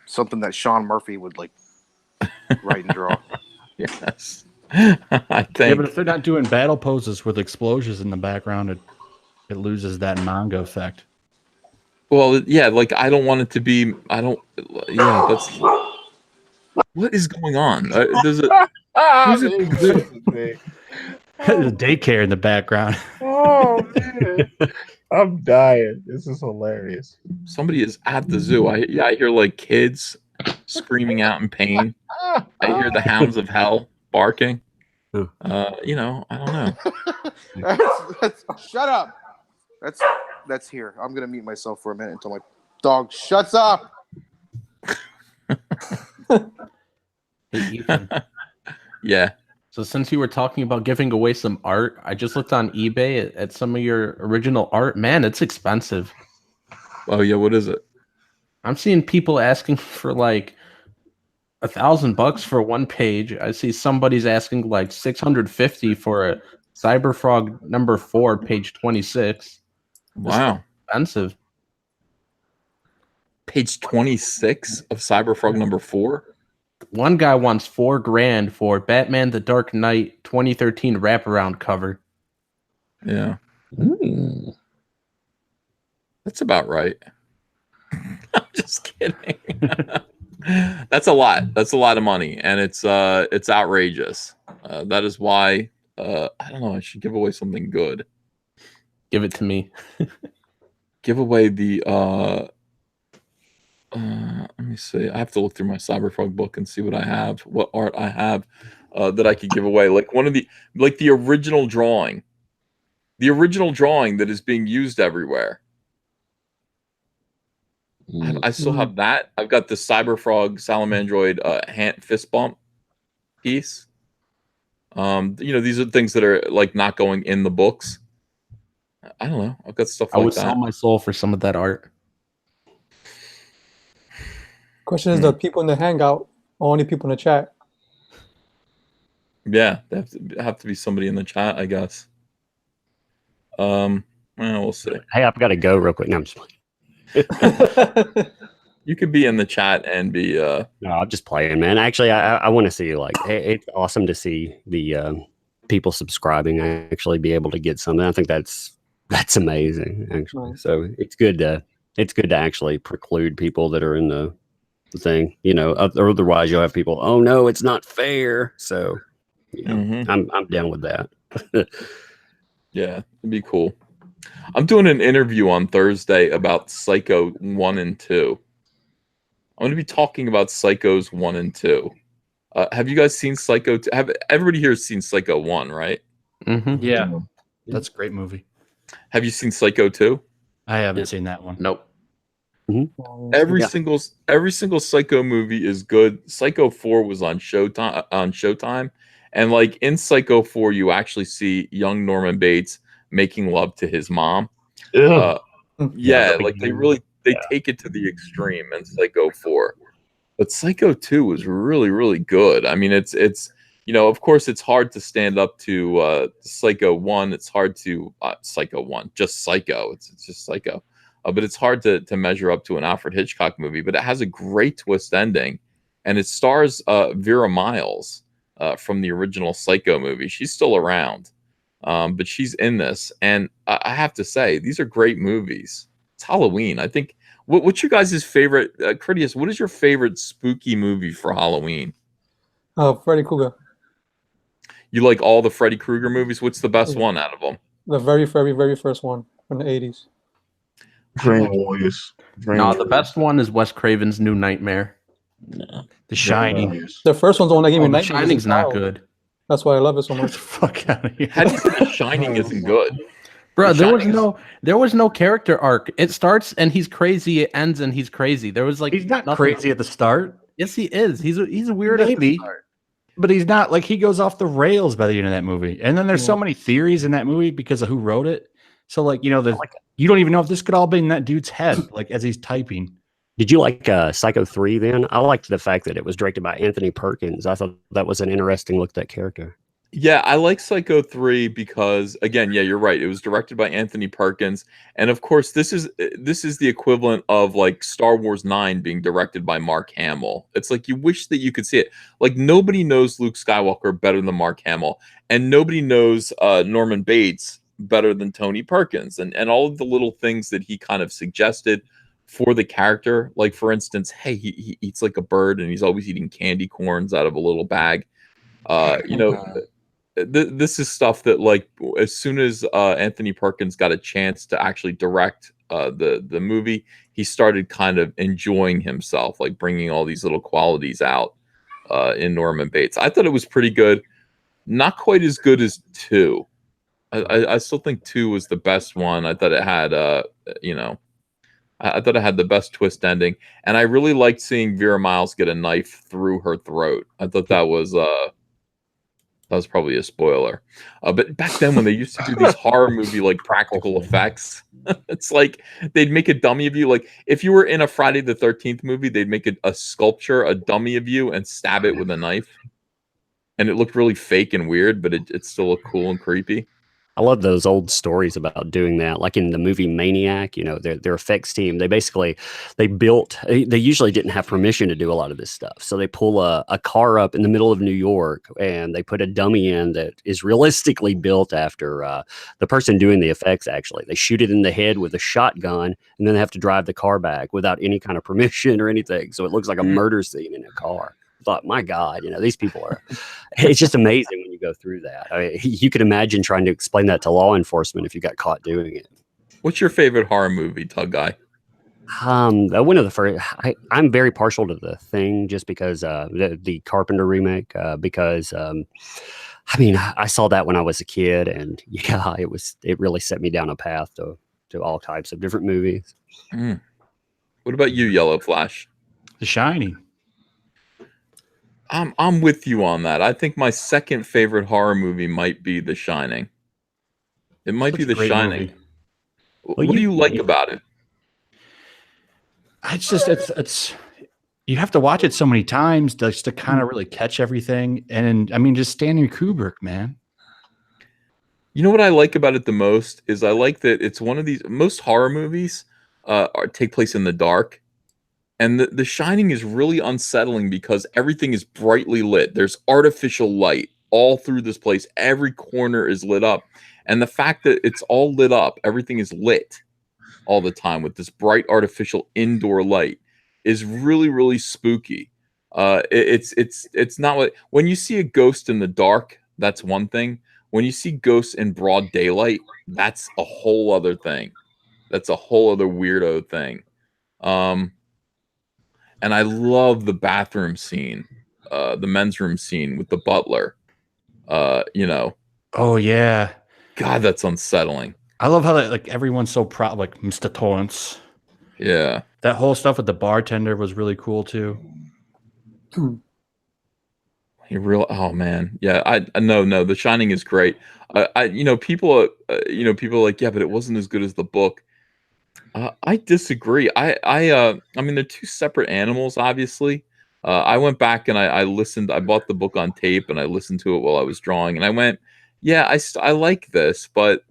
[SPEAKER 7] Something that Sean Murphy would like write and draw.
[SPEAKER 1] Yes. I think.
[SPEAKER 6] Yeah, but if they're not doing battle poses with explosions in the background, it loses that manga effect.
[SPEAKER 1] Well, yeah, like I don't want it to be. I don't. Yeah, that's. What is going on? There's a.
[SPEAKER 6] There's a daycare in the background.
[SPEAKER 5] Oh man, I'm dying. This is hilarious.
[SPEAKER 1] Somebody is at the zoo. I hear like kids screaming out in pain. I hear the hounds of hell barking. I don't know.
[SPEAKER 7] Shut up. That's here. I'm gonna mute myself for a minute until my dog shuts up.
[SPEAKER 4] Hey, Ethan.
[SPEAKER 1] Yeah.
[SPEAKER 4] So since you were talking about giving away some art, I just looked on eBay at some of your original art. Man, it's expensive.
[SPEAKER 1] Oh yeah, what is it?
[SPEAKER 4] I'm seeing people asking for like $1,000 for one page. I see somebody's asking like $650 for a Cyberfrog #4, page 26.
[SPEAKER 1] Wow.
[SPEAKER 4] Expensive.
[SPEAKER 1] Page 26 of Cyberfrog #4.
[SPEAKER 4] One guy wants $4,000 for Batman: The Dark Knight 2013 wraparound cover.
[SPEAKER 1] Yeah. That's about right. I'm just kidding. That's a lot. That's a lot of money, and it's outrageous. That is why I don't know. I should give away something good.
[SPEAKER 4] Give it to me.
[SPEAKER 1] Give away the let me see. I have to look through my Cyberfrog book and see what I have, what art I have that I could give away. Like one of the original drawing. The original drawing that is being used everywhere. I still have that. I've got the Cyberfrog Salamandroid hand fist bump piece. These are things that are like not going in the books. I don't know. I've got stuff
[SPEAKER 4] I
[SPEAKER 1] like
[SPEAKER 4] would
[SPEAKER 1] that.
[SPEAKER 4] sell my soul for some of that art.
[SPEAKER 2] Question is, the people in the hangout or only people in the chat?
[SPEAKER 1] Yeah, they have to be somebody in the chat, I guess. Well, we'll see.
[SPEAKER 3] Hey, I've got to go real quick. No, I'm just playing.
[SPEAKER 1] You could be in the chat and be.
[SPEAKER 3] No, I'm just playing, man. Actually, I want to see it's awesome to see the people subscribing. I actually be able to get something. I think that's amazing, actually.
[SPEAKER 2] Nice.
[SPEAKER 3] So it's good to actually preclude people that are in the thing. Otherwise you'll have people. Oh no, it's not fair. So I'm down with that.
[SPEAKER 1] Yeah, it'd be cool. I'm doing an interview on Thursday about Psycho 1 and 2. I'm going to be talking about Psychos 1 and 2. Have you guys seen Psycho 2? Everybody here has seen Psycho 1, right?
[SPEAKER 4] Mm-hmm.
[SPEAKER 6] Yeah, that's a great movie.
[SPEAKER 1] Have you seen Psycho 2?
[SPEAKER 6] I haven't seen that one.
[SPEAKER 4] Nope.
[SPEAKER 1] Every single Psycho movie is good. Psycho 4 was on Showtime, and like in Psycho 4, you actually see young Norman Bates making love to his mom.
[SPEAKER 5] Yeah.
[SPEAKER 1] They take it to the extreme in Psycho 4. But Psycho 2 was really, really good. I mean, it's of course it's hard to stand up to Psycho 1. It's hard to Psycho 1, just Psycho. It's just Psycho. But it's hard to measure up to an Alfred Hitchcock movie. But it has a great twist ending, and it stars Vera Miles from the original Psycho movie. She's still around, but she's in this, and I have to say these are great movies. It's Halloween. I think. What's your guys' favorite? Critias, what is your favorite spooky movie for Halloween?
[SPEAKER 2] Freddy Krueger.
[SPEAKER 1] You like all the Freddy Krueger movies? What's the best one out of them?
[SPEAKER 2] The very, very, very first one from the 80s.
[SPEAKER 5] Dream Warriors.
[SPEAKER 4] The best one is Wes Craven's New Nightmare.
[SPEAKER 5] No.
[SPEAKER 6] The Shining.
[SPEAKER 5] Warriors.
[SPEAKER 2] The first one's the one that gave me
[SPEAKER 4] The
[SPEAKER 2] nightmares.
[SPEAKER 4] Shining's not good.
[SPEAKER 2] That's why I love it so
[SPEAKER 6] Get
[SPEAKER 2] much.
[SPEAKER 6] the fuck out of here.
[SPEAKER 1] How do you think The Shining isn't good?
[SPEAKER 4] Bro,
[SPEAKER 1] The
[SPEAKER 4] there was no character arc. It starts and he's crazy. It ends and he's crazy. There was like
[SPEAKER 6] He's not
[SPEAKER 4] nothing.
[SPEAKER 6] crazy at the start,
[SPEAKER 4] Yes, he is. He's a weird.
[SPEAKER 6] Maybe. But he's not. Like, he goes off the rails by the end of that movie. And then there's so many theories in that movie because of who wrote it. So, like, you don't even know if this could all be in that dude's head, like, as he's typing.
[SPEAKER 3] Did you like Psycho 3 then? I liked the fact that it was directed by Anthony Perkins. I thought that was an interesting look at that character.
[SPEAKER 1] Yeah, I like Psycho 3 because, again, yeah, you're right. It was directed by Anthony Perkins, and of course, this is the equivalent of like Star Wars 9 being directed by Mark Hamill. It's like you wish that you could see it. Like nobody knows Luke Skywalker better than Mark Hamill, and nobody knows Norman Bates better than Tony Perkins, and all of the little things that he kind of suggested for the character. Like for instance, hey, he eats like a bird, and he's always eating candy corns out of a little bag. This is stuff that, like, as soon as Anthony Perkins got a chance to actually direct the movie, he started kind of enjoying himself, like bringing all these little qualities out in Norman Bates. I thought it was pretty good. Not quite as good as 2. I still think 2 was the best one. I thought it had, I thought it had the best twist ending, and I really liked seeing Vera Miles get a knife through her throat. I thought that was probably a spoiler. But back then when they used to do these horror movie like practical effects, it's like they'd make a dummy of you. Like if you were in a Friday the 13th movie, they'd make a sculpture, a dummy of you, and stab it with a knife. And it looked really fake and weird, but it still looked cool and creepy.
[SPEAKER 3] I love those old stories about doing that. Like in the movie Maniac, their effects team, they usually didn't have permission to do a lot of this stuff. So they pull a car up in the middle of New York and they put a dummy in that is realistically built after the person doing the effects. Actually, they shoot it in the head with a shotgun and then they have to drive the car back without any kind of permission or anything. So it looks like a murder scene in a car. I thought, my God, these people are, it's just amazing when you go through that. I mean, you could imagine trying to explain that to law enforcement if you got caught doing it.
[SPEAKER 1] What's your favorite horror movie, Tug Guy?
[SPEAKER 3] One of the first, I'm very partial to The Thing just because the Carpenter remake, because I saw that when I was a kid and yeah, it really set me down a path to all types of different movies.
[SPEAKER 1] What about you, Yellow Flash?
[SPEAKER 6] The Shining.
[SPEAKER 1] I'm with you on that. I think my second favorite horror movie might be The Shining. It might
[SPEAKER 6] Such
[SPEAKER 1] be
[SPEAKER 6] a
[SPEAKER 1] The
[SPEAKER 6] great
[SPEAKER 1] Shining.
[SPEAKER 6] movie.
[SPEAKER 1] What do you like about it?
[SPEAKER 6] It's just it's you have to watch it so many times just to kind of really catch everything. And I mean, just Stanley Kubrick, man.
[SPEAKER 1] You know what I like about it the most is I like that it's one of these most horror movies take place in the dark. And the Shining is really unsettling because everything is brightly lit. There's artificial light all through this place. Every corner is lit up. And the fact that it's all lit up, everything is lit all the time with this bright artificial indoor light is really, really spooky. It's not like when you see a ghost in the dark, that's one thing. When you see ghosts in broad daylight, that's a whole other thing. That's a whole other weirdo thing. And I love the bathroom scene, the men's room scene with the butler.
[SPEAKER 6] Oh yeah.
[SPEAKER 1] God, that's unsettling.
[SPEAKER 6] I love how that like everyone's so proud, like Mr. Torrance.
[SPEAKER 1] Yeah.
[SPEAKER 6] That whole stuff with the bartender was really cool too.
[SPEAKER 1] Oh man, yeah. No. The Shining is great. People are like, yeah, but it wasn't as good as the book. I disagree. I mean, they're two separate animals, obviously. I went back and I listened. I bought the book on tape and I listened to it while I was drawing, and I went, yeah, I like this, but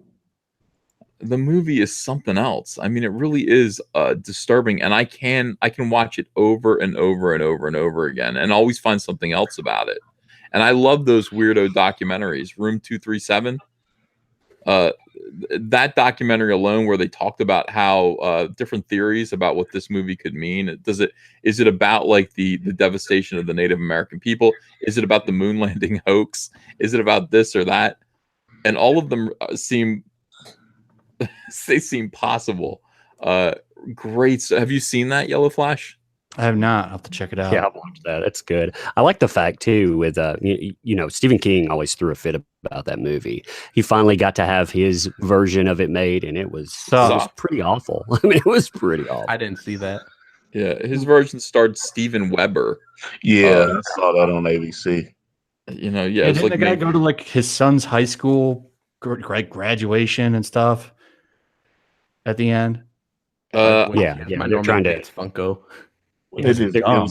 [SPEAKER 1] the movie is something else. I mean, it really is disturbing, and I can watch it over and over and over and over again, and always find something else about it. And I love those weirdo documentaries. Room 237. That documentary alone, where they talked about how different theories about what this movie could mean. Is it about like the devastation of the Native American people? Is it about the moon landing hoax? Is it about this or that? And all of them seem possible. Great. So have you seen that, Yellow Flash?
[SPEAKER 6] I have not. I'll have to check it out.
[SPEAKER 3] Yeah, I've watched that. It's good. I like the fact too with Stephen King always threw a fit about that movie. He finally got to have his version of it made, and it was pretty awful. I mean, it was pretty awful.
[SPEAKER 4] I didn't see that.
[SPEAKER 1] Yeah, his version starred Steven Weber.
[SPEAKER 5] Yeah, I saw that on ABC.
[SPEAKER 1] Yeah,
[SPEAKER 6] didn't like the guy go to like his son's high school graduation and stuff at the end?
[SPEAKER 3] Yeah,
[SPEAKER 4] My
[SPEAKER 3] they're trying to.
[SPEAKER 4] it's Funko.
[SPEAKER 5] It was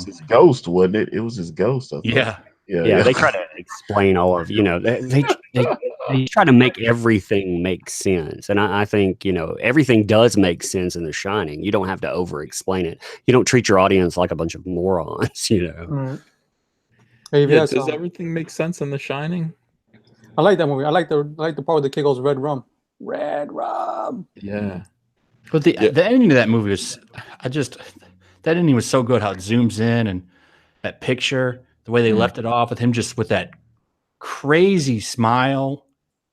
[SPEAKER 5] his ghost, wasn't it? It was his ghost. I thought.
[SPEAKER 6] Yeah.
[SPEAKER 3] They try to explain all of they try to make everything make sense, and I think everything does make sense in The Shining. You don't have to over explain it. You don't treat your audience like a bunch of morons.
[SPEAKER 2] Right.
[SPEAKER 1] Does everything make sense in The Shining?
[SPEAKER 2] I like that movie. I like the part where the kid goes red rum. Red rum.
[SPEAKER 1] Yeah.
[SPEAKER 6] But the ending of that movie was that ending was so good, how it zooms in and that picture, the way they left it off with him just with that crazy smile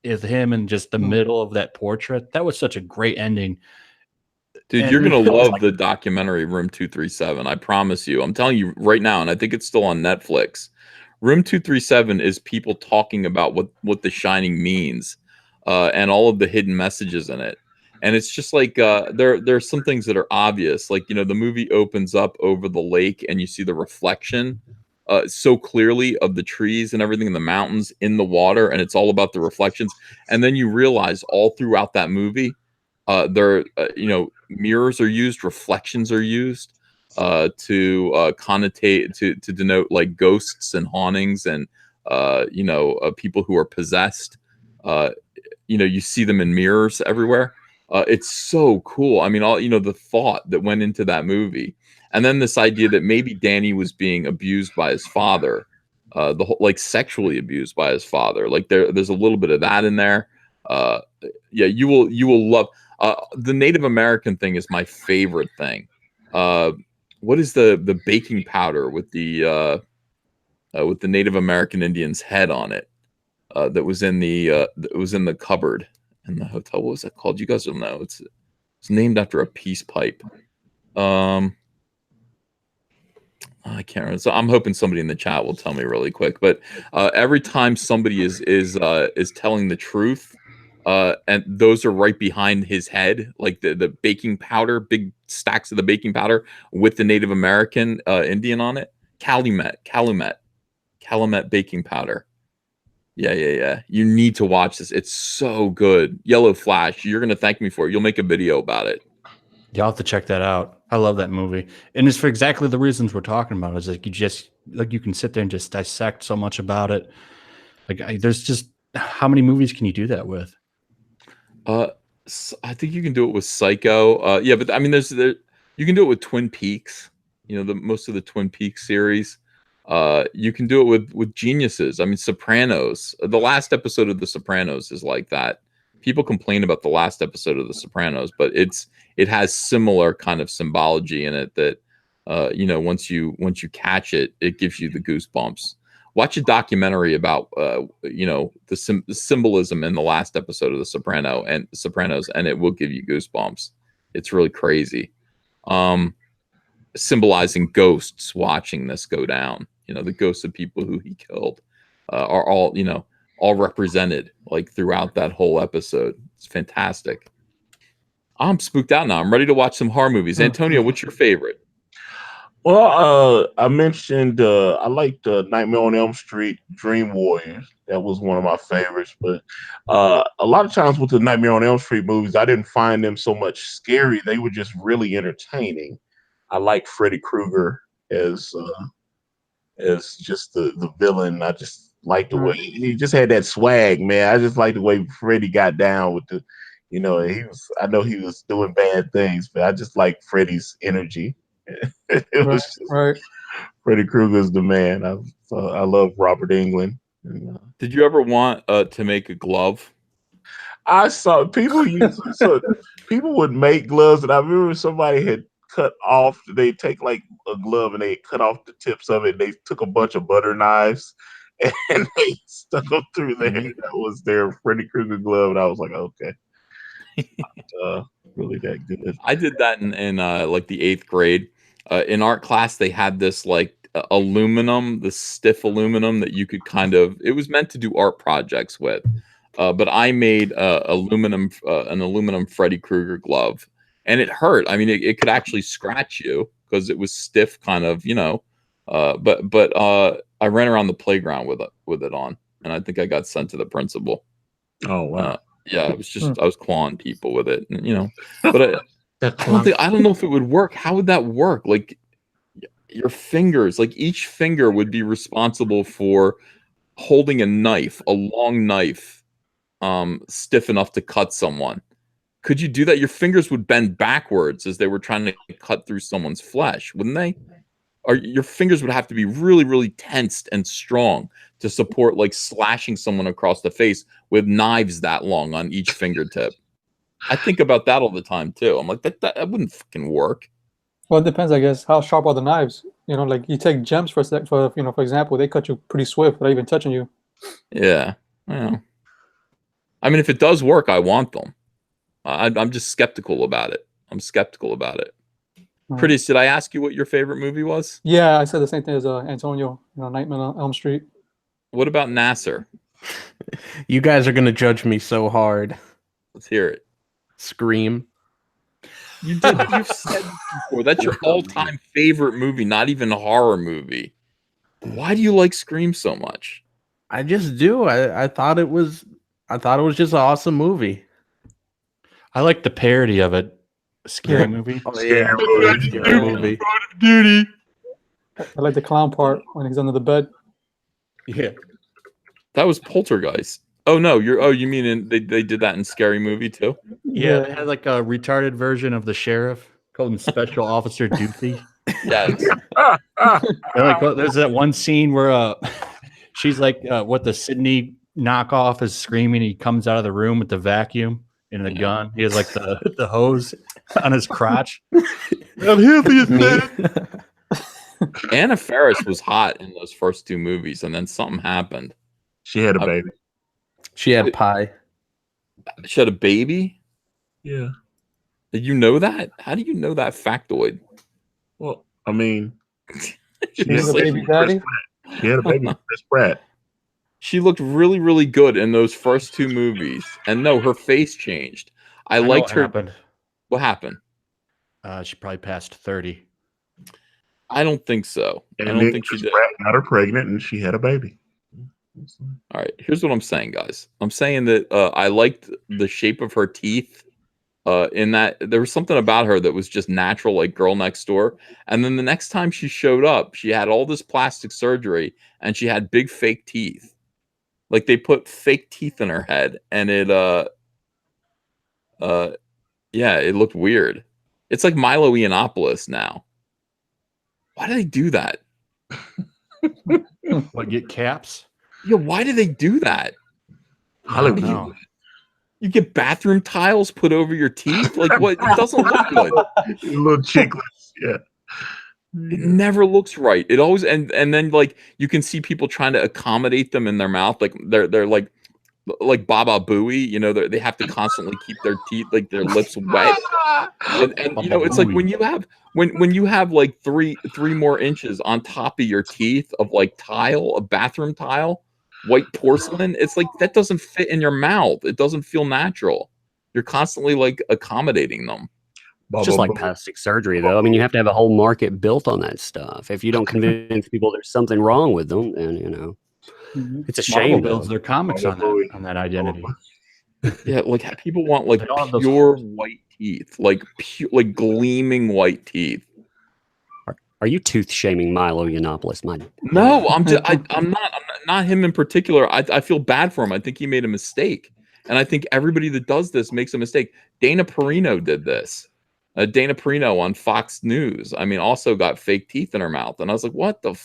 [SPEAKER 6] of him in just the middle of that portrait. That was such a great ending.
[SPEAKER 1] Dude, you're going to love the documentary Room 237. I promise you. I'm telling you right now, and I think it's still on Netflix. Room 237 is people talking about what The Shining means and all of the hidden messages in it. And it's just like there's some things that are obvious. Like, the movie opens up over the lake and you see the reflection so clearly of the trees and everything in the mountains in the water. And it's all about the reflections. And then you realize all throughout that movie, mirrors are used, reflections are used to connotate, to denote like ghosts and hauntings and, people who are possessed. You see them in mirrors everywhere. It's so cool. I mean, the thought that went into that movie, and then this idea that maybe Danny was being abused by his father, sexually abused by his father. Like there's a little bit of that in there. You will love the Native American thing is my favorite thing. What is the baking powder with the Native American Indian's head on it that was in the cupboard in the hotel? What was that called? You guys will know. It's named after a peace pipe. I can't remember. So I'm hoping somebody in the chat will tell me really quick. But every time somebody is telling the truth, and those are right behind his head, like the baking powder, big stacks of the baking powder with the Native American Indian on it. Calumet baking powder. Yeah. You need to watch this. It's so good. Yellow Flash. You're gonna thank me for it. You'll make a video about it.
[SPEAKER 6] You'll have to check that out. I love that movie, and it's for exactly the reasons we're talking about. Is like you can sit there and just dissect so much about it. Like there's just how many movies can you do that with?
[SPEAKER 1] I think you can do it with Psycho. Yeah, but I mean, you can do it with Twin Peaks. You know, most of the Twin Peaks series. You can do it with geniuses. I mean, Sopranos. The last episode of The Sopranos is like that. People complain about the last episode of The Sopranos, but it has similar kind of symbology in it that you know, once you catch it, it gives you the goosebumps. Watch a documentary about you know, the symbolism in the last episode of The Sopranos, and it will give you goosebumps. It's really crazy. Symbolizing ghosts watching this go down. You know, the ghosts of people who he killed are all, you know, all represented like throughout that whole episode. It's fantastic. I'm spooked out now. I'm ready to watch some horror movies. Antonio, what's your favorite?
[SPEAKER 5] Well, I mentioned I liked Nightmare on Elm Street, Dream Warriors. That was one of my favorites. But a lot of times with the Nightmare on Elm Street movies, I didn't find them so much scary. They were just really entertaining. I like Freddy Krueger as just the villain. I just like the way he just had that swag, man. I just like the way Freddy got down with the, you know, I know he was doing bad things, but I just like Freddy's energy. It was just, Freddy Krueger's the man. I love Robert Englund.
[SPEAKER 1] Did you ever want to make a glove?
[SPEAKER 5] I saw people people would make gloves, and I remember somebody had cut off. They take like a glove and they cut off the tips of it. They took a bunch of butter knives and they stuck them through there. That was their Freddy Krueger glove, and I was like, okay, really that good.
[SPEAKER 1] I did that in like the 8th grade. In art class, they had this like aluminum, the stiff aluminum that you could kind of. It was meant to do art projects with, but I made an aluminum Freddy Krueger glove, and it hurt. I mean, it could actually scratch you because it was stiff, kind of, you know. But I ran around the playground with it on, and I think I got sent to the principal.
[SPEAKER 5] Oh wow!
[SPEAKER 1] Yeah, it was just I was clawing people with it, and, you know. But I don't know if it would work. How would that work? Like your fingers, like each finger would be responsible for holding a knife, a long knife, stiff enough to cut someone. Could you do that? Your fingers would bend backwards as they were trying to cut through someone's flesh, wouldn't they? Or your fingers would have to be really, really tensed and strong to support like slashing someone across the face with knives that long on each fingertip. I think about that all the time too. I'm like, that wouldn't fucking work.
[SPEAKER 2] Well, it depends, I guess. How sharp are the knives? You know, like you take gems for example, they cut you pretty swift without even touching you.
[SPEAKER 1] Yeah. I mean, if it does work, I want them. I'm just skeptical about it. Prettiest, did I ask you what your favorite movie was?
[SPEAKER 2] Yeah, I said the same thing as Antonio. You know, Nightmare on Elm Street.
[SPEAKER 1] What about Nasir?
[SPEAKER 4] You guys are gonna judge me so hard.
[SPEAKER 1] Let's hear it.
[SPEAKER 4] Scream.
[SPEAKER 1] You've said this before. That's your all-time favorite movie, not even a horror movie. Why do you like Scream so much?
[SPEAKER 4] I just do. I thought it was just an awesome movie.
[SPEAKER 6] I like the parody of it. Scary movie.
[SPEAKER 4] Oh, yeah. Scary movie.
[SPEAKER 1] Duty.
[SPEAKER 2] I like the clown part when he's under the bed.
[SPEAKER 6] Yeah.
[SPEAKER 1] That was Poltergeist. Oh no, you mean they did that in Scary Movie too?
[SPEAKER 6] Yeah, they had like a retarded version of the sheriff called him Special Officer Doofy.
[SPEAKER 1] Yes.
[SPEAKER 6] There's that one scene where she's like, what the Sydney knockoff is screaming. He comes out of the room with the vacuum and the gun. He has like the hose on his crotch. I'm here for you, man.
[SPEAKER 1] Anna Faris was hot in those first 2 movies, and then something happened.
[SPEAKER 5] She had a baby.
[SPEAKER 4] She had pie.
[SPEAKER 1] She had a baby?
[SPEAKER 5] Yeah.
[SPEAKER 1] Did you know that? How do you know that factoid?
[SPEAKER 5] Well, I mean,
[SPEAKER 2] She had a baby daddy.
[SPEAKER 5] She had a baby with Chris Pratt.
[SPEAKER 1] She looked really, really good in those first 2 movies. And no, her face changed. I
[SPEAKER 6] know
[SPEAKER 1] liked
[SPEAKER 6] what
[SPEAKER 1] her.
[SPEAKER 6] happened.
[SPEAKER 1] What happened?
[SPEAKER 6] She probably passed 30.
[SPEAKER 1] I don't think so. I
[SPEAKER 5] And
[SPEAKER 1] don't
[SPEAKER 5] then
[SPEAKER 1] think she
[SPEAKER 5] Chris
[SPEAKER 1] did.
[SPEAKER 5] Pratt got her pregnant, and she had a baby.
[SPEAKER 1] All right, here's what I'm saying, guys. I'm saying that I liked the shape of her teeth. In that there was something about her that was just natural, like Girl Next Door. And then the next time she showed up, she had all this plastic surgery and she had big fake teeth. Like they put fake teeth in her head, and yeah, it looked weird. It's like Milo Yiannopoulos now. Why do they do that?
[SPEAKER 6] What, get caps?
[SPEAKER 1] Yeah, why do they do that?
[SPEAKER 6] I don't know.
[SPEAKER 1] You get bathroom tiles put over your teeth? Like what? It doesn't look good.
[SPEAKER 5] Little chiclets, yeah.
[SPEAKER 1] It never looks right. It always and then like you can see people trying to accommodate them in their mouth, like they're like Baba Booey, you know, they have to constantly keep their teeth, like their lips wet. And you know, it's like when you have like three more inches on top of your teeth of like tile, a bathroom tile, white porcelain, it's like that doesn't fit in your mouth. It doesn't feel natural. You're constantly like accommodating them.
[SPEAKER 3] It's just like plastic surgery, though. I mean, you have to have a whole market built on that stuff. If you don't convince people there's something wrong with them, then you know, it's a shame.
[SPEAKER 6] Marvel builds their comics on that identity.
[SPEAKER 1] Yeah, like people want like
[SPEAKER 6] They don't have those
[SPEAKER 1] pure white teeth, like like gleaming white teeth.
[SPEAKER 3] Are you tooth shaming Milo Yiannopoulos?
[SPEAKER 1] No, I'm not him in particular. I feel bad for him. I think he made a mistake, and I think everybody that does this makes a mistake. Dana Perino did this. Dana Perino on Fox News, I mean, also got fake teeth in her mouth. And I was like, what the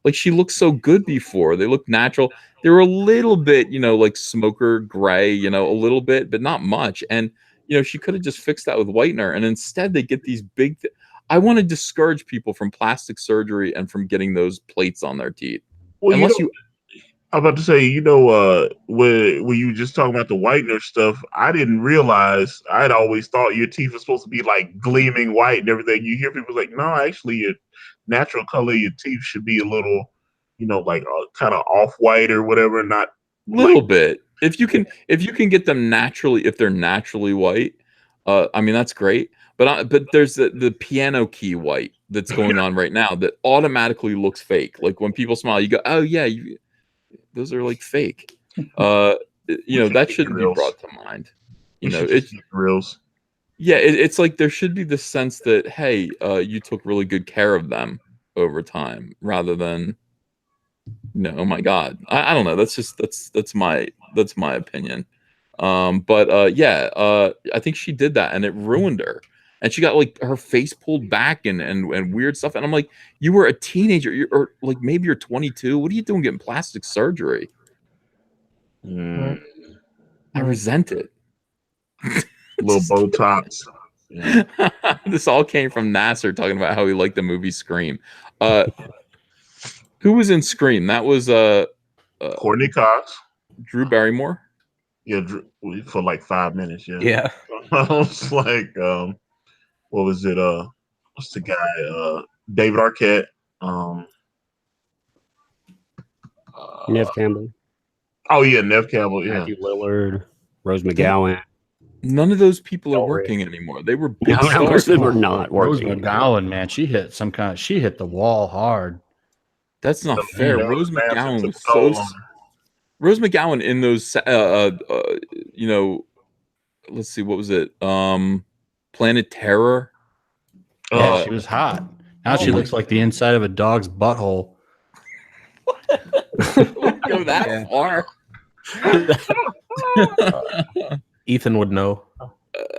[SPEAKER 1] like, she looked so good before. They looked natural. They were a little bit, you know, like smoker gray, you know, a little bit, but not much. And, you know, she could have just fixed that with whitener. And instead they get these big, I want to discourage people from plastic surgery and from getting those plates on their teeth.
[SPEAKER 5] Well,
[SPEAKER 1] Unless
[SPEAKER 5] I'm about to say, you know, when you were just talking about the whitener stuff, I didn't realize. I'd always thought your teeth were supposed to be like gleaming white and everything. You hear people like, no, actually, your natural color of your teeth should be a little, you know, like kind of off white or whatever. Not
[SPEAKER 1] little bit. If you can get them naturally, if they're naturally white, I mean that's great. But there's the piano key white that's going on right now that automatically looks fake. Like when people smile, you go, oh yeah, those are like fake. You know, that shouldn't be brought to mind. You know, it's
[SPEAKER 5] grills.
[SPEAKER 1] Yeah, it's like there should be the sense that, hey, you took really good care of them over time, rather than, you know, oh my God. I don't know. That's my opinion. Yeah, I think she did that and it ruined her. And she got like her face pulled back and weird stuff. And I'm like, you were a teenager, or like maybe you're 22. What are you doing getting plastic surgery? I resent it.
[SPEAKER 5] Little Botox.
[SPEAKER 1] Yeah. This all came from Nasir talking about how he liked the movie Scream. Who was in Scream? That was
[SPEAKER 5] Courtney Cox,
[SPEAKER 1] Drew Barrymore.
[SPEAKER 5] Yeah, for like 5 minutes.
[SPEAKER 4] Yeah.
[SPEAKER 5] I was like, what was it? What's the guy? David Arquette.
[SPEAKER 3] Nev Campbell.
[SPEAKER 5] Oh yeah, Nev Campbell. Yeah.
[SPEAKER 3] Matthew Lillard, Rose McGowan.
[SPEAKER 1] None of those people are working anymore. They were big stars.
[SPEAKER 3] Most of them are not working.
[SPEAKER 6] Rose McGowan, man, she hit the wall hard.
[SPEAKER 1] That's not fair. Rose McGowan was so. Rose McGowan in those, you know, let's see, what was it? Planet Terror.
[SPEAKER 6] Yeah, she was hot. Now she looks like the inside of a dog's butthole.
[SPEAKER 1] Go that far.
[SPEAKER 4] Ethan would know.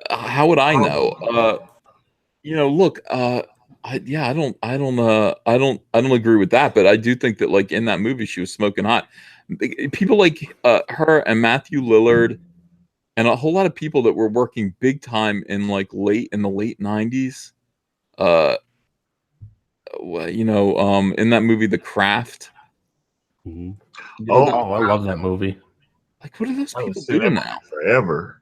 [SPEAKER 1] How would I know? You know, look, I don't agree with that, but I do think that like in that movie she was smoking hot. People like her and Matthew Lillard and a whole lot of people that were working big time in like the late 90s. You know, in that movie The Craft.
[SPEAKER 3] Mm-hmm.
[SPEAKER 4] I love that movie.
[SPEAKER 1] Like, what are those people doing now?
[SPEAKER 5] Forever.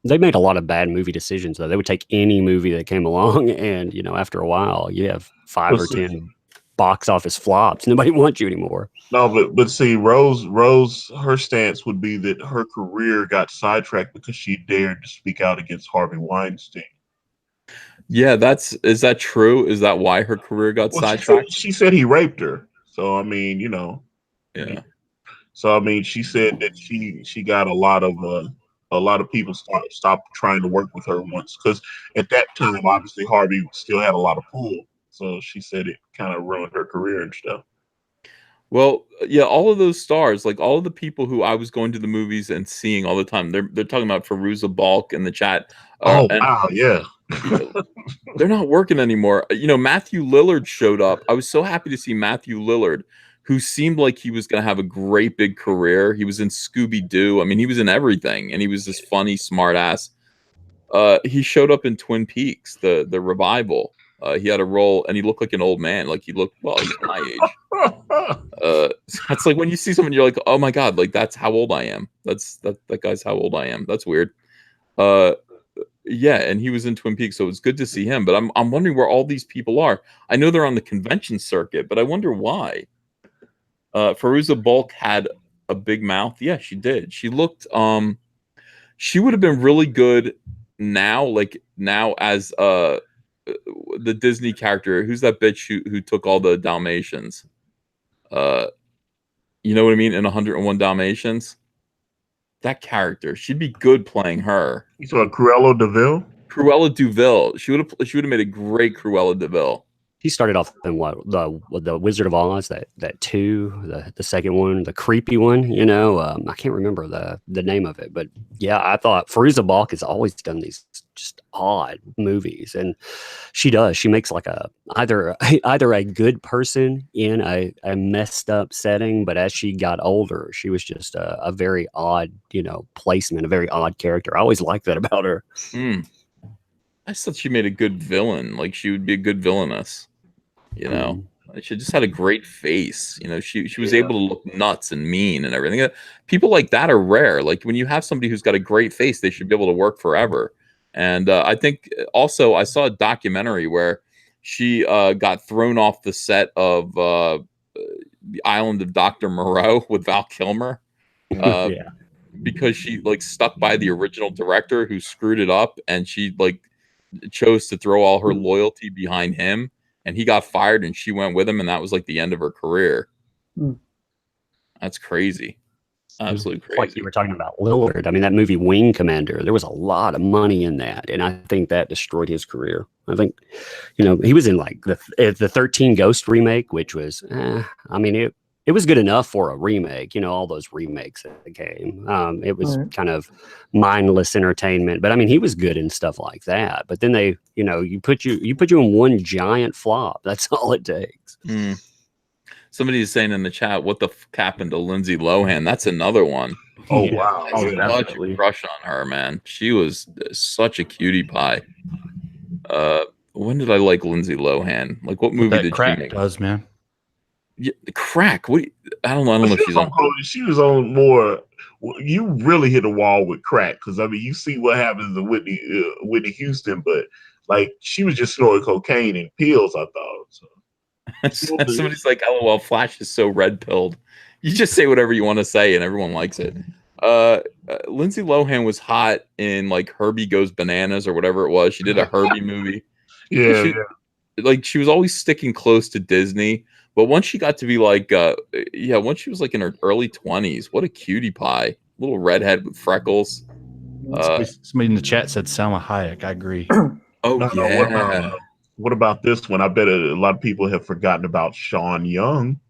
[SPEAKER 3] They made a lot of bad movie decisions, though. They would take any movie that came along, and you know, after a while, you have 5 or 10 box office flops. Nobody wants you anymore.
[SPEAKER 5] No, but see, Rose, her stance would be that her career got sidetracked because she dared to speak out against Harvey Weinstein.
[SPEAKER 1] Yeah, is that true? Is that why her career got
[SPEAKER 5] Well,
[SPEAKER 1] sidetracked?
[SPEAKER 5] she said he raped her. So I mean,
[SPEAKER 1] Yeah.
[SPEAKER 5] So I mean, she said that she got a lot of people stop trying to work with her once, because at that time, obviously Harvey still had a lot of pull. So she said it kind of ruined her career and stuff.
[SPEAKER 1] Well, yeah, all of those stars, like all of the people who I was going to the movies and seeing all the time, they're talking about Fairuza Balk in the chat.
[SPEAKER 5] Oh
[SPEAKER 1] And
[SPEAKER 5] wow, yeah.
[SPEAKER 1] they're not working anymore. Matthew Lillard showed up. I was so happy to see Matthew Lillard, who seemed like he was going to have a great big career. He was in Scooby Doo. I mean, he was in everything, and he was this funny, smart ass. He showed up in Twin Peaks, the revival. He had a role, and he looked like an old man. Like he's my age. That's like when you see someone, you're like, oh my god, like that's how old I am. That guy's how old I am. That's weird. Yeah, and he was in Twin Peaks, so it's good to see him. But I'm wondering where all these people are. I know they're on the convention circuit, but I wonder why. Fairuza Balk had a big mouth. Yeah, she did. She looked. She would have been really good now, as the Disney character. Who's that bitch who took all the Dalmatians? You know what I mean? In 101 Dalmatians. That character, she'd be good playing her.
[SPEAKER 5] You saw Cruella DeVille?
[SPEAKER 1] Cruella DeVille. She would have made a great Cruella DeVille.
[SPEAKER 3] He started off in the Wizard of Oz, that 2, the second one, the creepy one. I can't remember the name of it, but yeah, I thought Fairuza Balk has always done these just odd movies, and she does. She makes like either a good person in a messed up setting, but as she got older, she was just a very odd, placement, a very odd character. I always liked that about her.
[SPEAKER 1] I thought she made a good villain. Like she would be a good villainess. She just had a great face. She was able to look nuts and mean and everything. People like that are rare. Like when you have somebody who's got a great face, they should be able to work forever. And I think also I saw a documentary where she got thrown off the set of The Island of Dr. Moreau with Val Kilmer. Because she stuck by the original director who screwed it up, and she chose to throw all her loyalty behind him, and he got fired and she went with him, and that was the end of her career. That's crazy. Absolutely crazy.
[SPEAKER 3] Like you were talking about Lillard. I mean, that movie Wing Commander, there was a lot of money in that, and I think that destroyed his career. I think, he was in the 13 Ghost remake, which was, I mean, it was good enough for a remake, all those remakes that came. It was kind of mindless entertainment, but I mean, he was good in stuff like that. But then they, you put you in one giant flop. That's all it takes.
[SPEAKER 1] Somebody is saying in the chat, what the f happened to Lindsay Lohan? That's another one.
[SPEAKER 5] Oh, wow.
[SPEAKER 1] I had such a crush on her, man. She was such a cutie pie. When did I like Lindsay Lohan? What movie did
[SPEAKER 6] Crack
[SPEAKER 1] she make?
[SPEAKER 6] does, man.
[SPEAKER 1] Yeah, Crack. I don't know if she's on.
[SPEAKER 5] She was on more. You really hit a wall with Crack, because I mean, you see what happens to Whitney Houston, but she was just snorting cocaine and pills. I thought. So.
[SPEAKER 1] Somebody's like, "LOL, Flash is so red pilled." You just say whatever you want to say, and everyone likes it. Lindsay Lohan was hot in Herbie Goes Bananas or whatever it was. She did a Herbie movie.
[SPEAKER 5] Yeah.
[SPEAKER 1] She was always sticking close to Disney. But once she got to be once she was in her early 20s, what a cutie pie. Little redhead with freckles.
[SPEAKER 6] Somebody in the chat said Salma Hayek. I agree.
[SPEAKER 1] Yeah.
[SPEAKER 5] What about this one? I bet a lot of people have forgotten about Sean Young.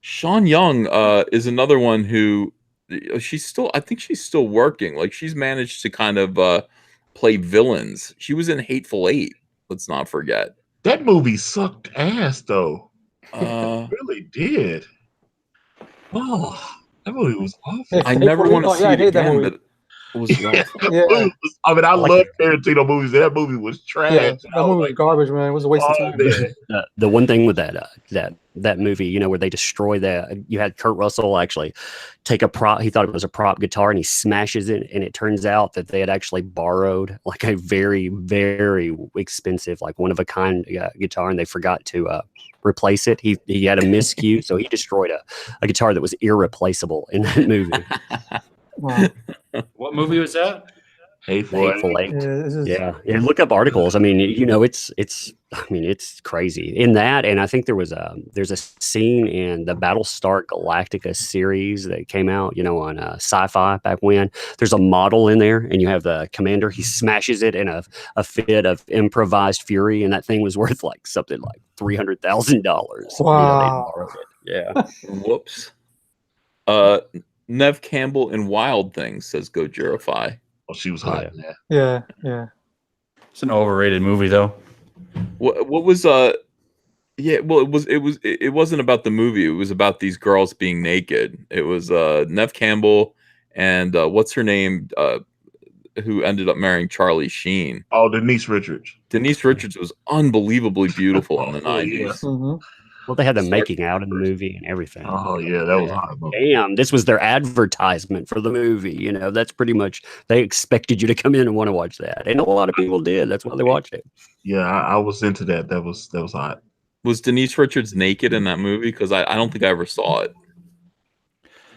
[SPEAKER 1] Sean Young is another one who I think she's still working. She's managed to kind of play villains. She was in Hateful Eight. Let's not forget.
[SPEAKER 5] That movie sucked ass, though. It really did. Oh, that movie was awful.
[SPEAKER 1] I never want to see it again. But was rough.
[SPEAKER 2] Yeah,
[SPEAKER 5] I mean, I
[SPEAKER 3] Like-
[SPEAKER 5] love Tarantino movies. That movie was trash.
[SPEAKER 2] yeah,
[SPEAKER 5] And I
[SPEAKER 2] that movie was
[SPEAKER 5] like,
[SPEAKER 2] garbage, man. It was a waste of
[SPEAKER 5] oh,
[SPEAKER 2] time.
[SPEAKER 5] man.
[SPEAKER 3] The one thing with that movie, you know, where they destroy you had Kurt Russell actually take a prop. He thought it was a prop guitar, and he smashes it, and it turns out that they had actually borrowed like a very, very expensive, like one of a kind guitar, and they forgot to replace it. He had a miscue, so he destroyed a guitar that was irreplaceable in that movie.
[SPEAKER 2] Wow.
[SPEAKER 6] What movie was that?
[SPEAKER 5] Hateful
[SPEAKER 3] Hateful
[SPEAKER 5] Eight.
[SPEAKER 3] Eight.
[SPEAKER 2] Yeah, this is,
[SPEAKER 3] Yeah, look up articles. I mean, you know, it's I mean, it's crazy in that. And I think there's a scene in the Battlestar Galactica series that came out, you know, on Sci-Fi back when. There's a model in there, and you have the commander. He smashes it in a fit of improvised fury, and that thing was worth like something like $300,000.
[SPEAKER 2] Wow.
[SPEAKER 3] Yeah.
[SPEAKER 1] Whoops. Nev Campbell in Wild Things says go Jurify.
[SPEAKER 5] Oh, she was hot. Yeah.
[SPEAKER 2] yeah, yeah.
[SPEAKER 6] It's an overrated movie, though.
[SPEAKER 1] What was yeah, well, it wasn't about the movie. It was about these girls being naked. It was Nev Campbell and what's her name, who ended up marrying Charlie Sheen.
[SPEAKER 5] Oh, Denise Richards.
[SPEAKER 1] Denise Richards was unbelievably beautiful in the
[SPEAKER 5] Oh,
[SPEAKER 1] 90s.
[SPEAKER 5] yeah.
[SPEAKER 2] Mm-hmm.
[SPEAKER 3] Well, they had them making out in the movie and everything.
[SPEAKER 5] Oh, yeah, that was hot.
[SPEAKER 3] Damn, this was their advertisement for the movie. You know, that's pretty much, they expected you to come in and want to watch that. And a lot of people did. That's why they watched it.
[SPEAKER 5] Yeah, I was into that. That was hot.
[SPEAKER 1] Was Denise Richards naked in that movie? Because I don't think I ever saw it.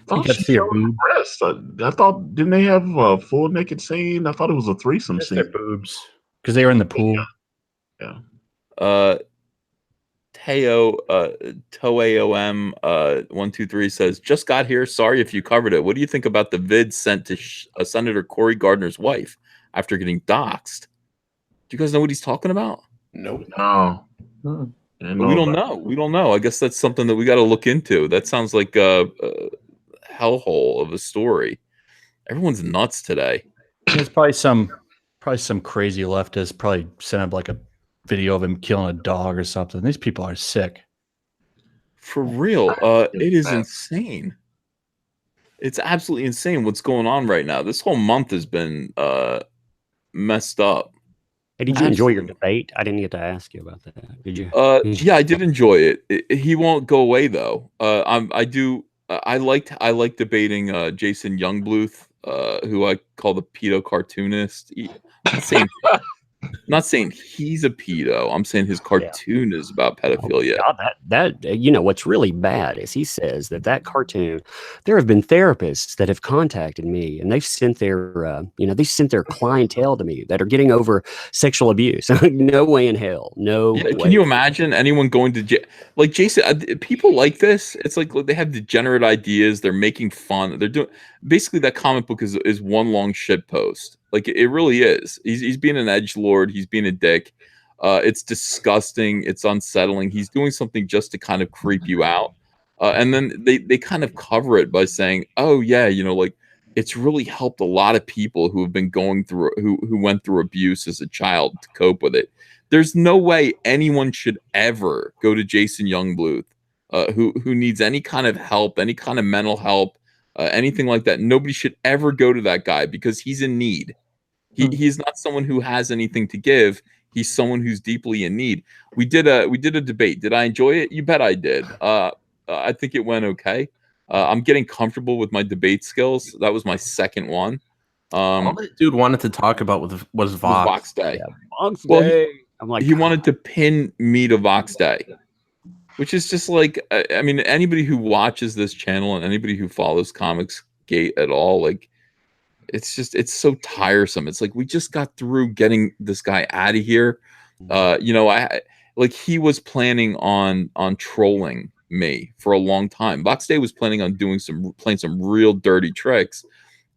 [SPEAKER 6] You got to see her boob.
[SPEAKER 5] Breasts. I thought, didn't they have a full naked scene? I thought it was a threesome
[SPEAKER 6] Their
[SPEAKER 5] scene.
[SPEAKER 6] boobs. Because they were in the pool.
[SPEAKER 5] Yeah.
[SPEAKER 1] Teo Toeom 123 says, just got here. Sorry if you covered it. What do you think about the vid sent to Senator Cory Gardner's wife after getting doxxed? Do you guys know what he's talking about?
[SPEAKER 4] Nope.
[SPEAKER 5] No.
[SPEAKER 2] Mm-mm.
[SPEAKER 1] We don't know. We don't know. I guess that's something that we got to look into. That sounds like a hellhole of a story. Everyone's nuts today.
[SPEAKER 6] There's probably some crazy leftist probably sent up like a video of him killing a dog or something. These people are sick.
[SPEAKER 1] For real. It is insane. It's absolutely insane what's going on right now. This whole month has been messed up.
[SPEAKER 3] Hey, did you enjoy your debate? I didn't get to ask you about that. Did you?
[SPEAKER 1] Yeah, I did enjoy it. He won't go away though. I do. I like debating Jason Youngbluth, who I call the pedo cartoonist. Not saying he's a pedo. I'm saying his cartoon is about pedophilia.
[SPEAKER 3] Oh, God, that you know what's really bad is he says that cartoon. There have been therapists that have contacted me, and they've sent their clientele to me that are getting over sexual abuse. No way in hell. No.
[SPEAKER 1] Yeah,
[SPEAKER 3] way.
[SPEAKER 1] can you imagine anyone going to like Jason? People like this. It's like they have degenerate ideas. They're making fun. They're doing basically that comic book is one long shit post. Like it really is. He's being an edgelord. He's being a dick. It's disgusting. It's unsettling. He's doing something just to kind of creep you out. And then they kind of cover it by saying, "Oh yeah, you know, like it's really helped a lot of people who have been going through who went through abuse as a child to cope with it." There's no way anyone should ever go to Jason Youngbluth, who needs any kind of help, any kind of mental help, anything like that. Nobody should ever go to that guy because he's in need. He's not someone who has anything to give. He's someone who's deeply in need. We did a debate. Did I enjoy it? You bet I did. I think it went okay. I'm getting comfortable with my debate skills. That was my second one.
[SPEAKER 4] All that dude wanted to talk about was Vox.
[SPEAKER 1] Vox Day.
[SPEAKER 3] Yeah, Vox
[SPEAKER 1] Well,
[SPEAKER 3] Day. I'm like,
[SPEAKER 1] he wanted to pin me to Vox Day, which is just like, I mean, anybody who watches this channel and anybody who follows Comicsgate at all, like, it's so tiresome. It's like we just got through getting this guy out of here. You know, he was planning on trolling me for a long time. Vox Day was planning on playing some real dirty tricks.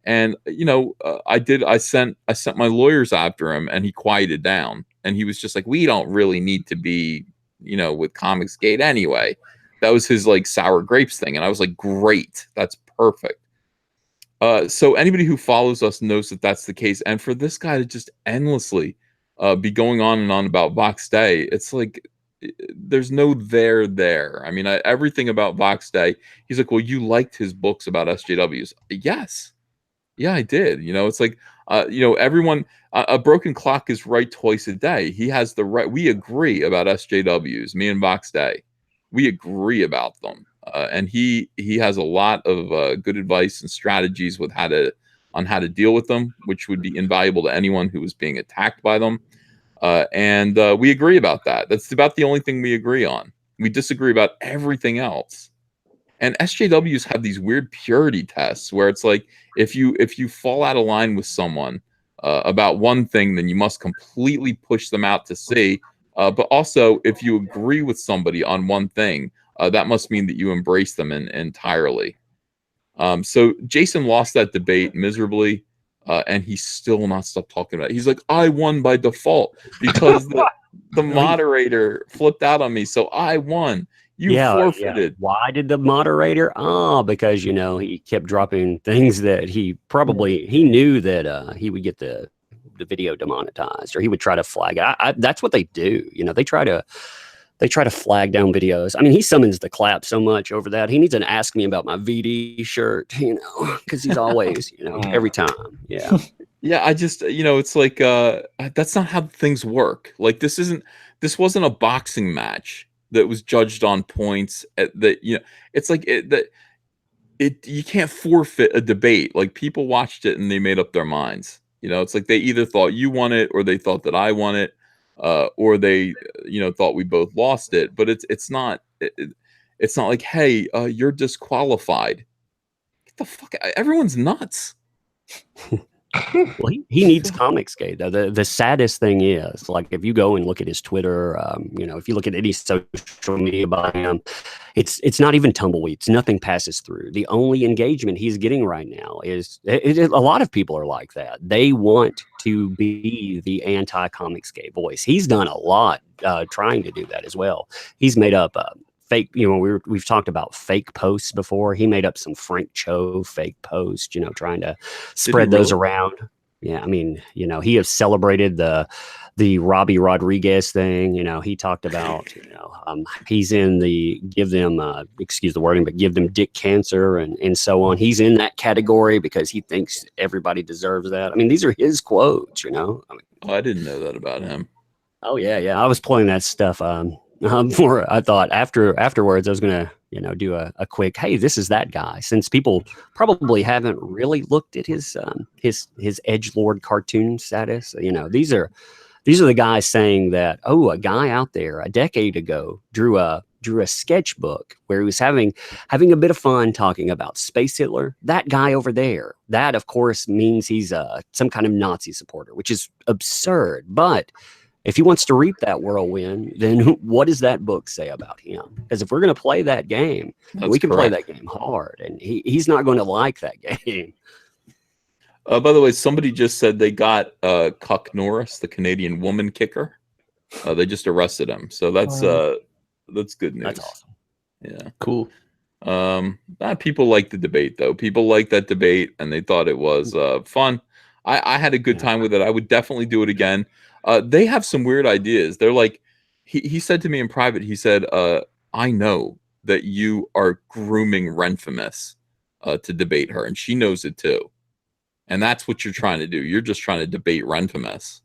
[SPEAKER 1] And you know, I sent my lawyers after him, and he quieted down. And he was just like, "We don't really need to be, you know, with Comicsgate anyway." That was his like sour grapes thing, and I was like, "Great, that's perfect." So anybody who follows us knows that that's the case. And for this guy to just endlessly be going on and on about Vox Day, it's like there's no there. I mean, everything about Vox Day, he's like, "Well, you liked his books about SJWs." Yes. Yeah, I did. It's like, everyone, a broken clock is right twice a day. He has the right. We agree about SJWs, me and Box Day. We agree about them. And he has a lot of good advice and strategies on how to deal with them, which would be invaluable to anyone who was being attacked by them. And we agree about that. That's about the only thing we agree on. We disagree about everything else. And SJWs have these weird purity tests where it's like if you fall out of line with someone about one thing, then you must completely push them out to sea. But also, if you agree with somebody on one thing, that must mean that you embrace them entirely. So Jason lost that debate miserably, and he's still not stopped talking about it. He's like, I won by default because the moderator flipped out on me, so I won. You forfeited.
[SPEAKER 3] Why did the moderator? Oh, because he kept dropping things that he knew that he would get the video demonetized, or he would try to flag it. That's what they do. They try to flag down videos. I mean, he summons the clap so much over that. He needs to ask me about my VD shirt, because he's always, every time. Yeah.
[SPEAKER 1] Yeah, I just, it's like that's not how things work. Like this wasn't a boxing match that was judged on points it's like you can't forfeit a debate. Like people watched it and they made up their minds. It's like they either thought you won it or they thought that I won it, or they thought we both lost it. But it's not like, hey, you're disqualified. Get the fuck out. Everyone's nuts.
[SPEAKER 3] Well, he needs Comicsgate though. The saddest thing is, like, if you go and look at his Twitter, if you look at any social media by him, it's not even tumbleweeds. Nothing passes through. The only engagement he's getting right now is a lot of people are like that. They want to be the anti-Comicsgate voice. He's done a lot trying to do that as well. He's made up fake, we've talked about fake posts before. He made up some Frank Cho fake posts, trying to spread those around. Yeah, I mean, he has celebrated the Robbie Rodriguez thing. He talked about, he's in the give them, excuse the wording, but give them dick cancer and so on. He's in that category because he thinks everybody deserves that. I mean, these are his quotes,
[SPEAKER 1] I didn't know that about him.
[SPEAKER 3] Oh yeah. I was pulling that stuff. I thought afterwards I was gonna do a quick, hey, this is that guy, since people probably haven't really looked at his edgelord cartoon status. These are the guys saying that, oh, a guy out there a decade ago drew a sketchbook where he was having a bit of fun talking about Space Hitler. That guy over there, that of course means he's some kind of Nazi supporter, which is absurd. But if he wants to reap that whirlwind, then what does that book say about him? Because if we're going to play that game, we can play that game hard, and he's not going to like that game.
[SPEAKER 1] By the way, somebody just said they got Cuck Norris, the Canadian woman kicker. They just arrested him, so that's good news.
[SPEAKER 3] That's awesome.
[SPEAKER 1] Yeah,
[SPEAKER 4] cool.
[SPEAKER 1] People like the debate, though. People like that debate, and they thought it was fun. I had a good time with it. I would definitely do it again. They have some weird ideas. They're like, he said to me in private, he said, I know that you are grooming Renfamous to debate her, and she knows it too. And that's what you're trying to do. You're just trying to debate Renfamous.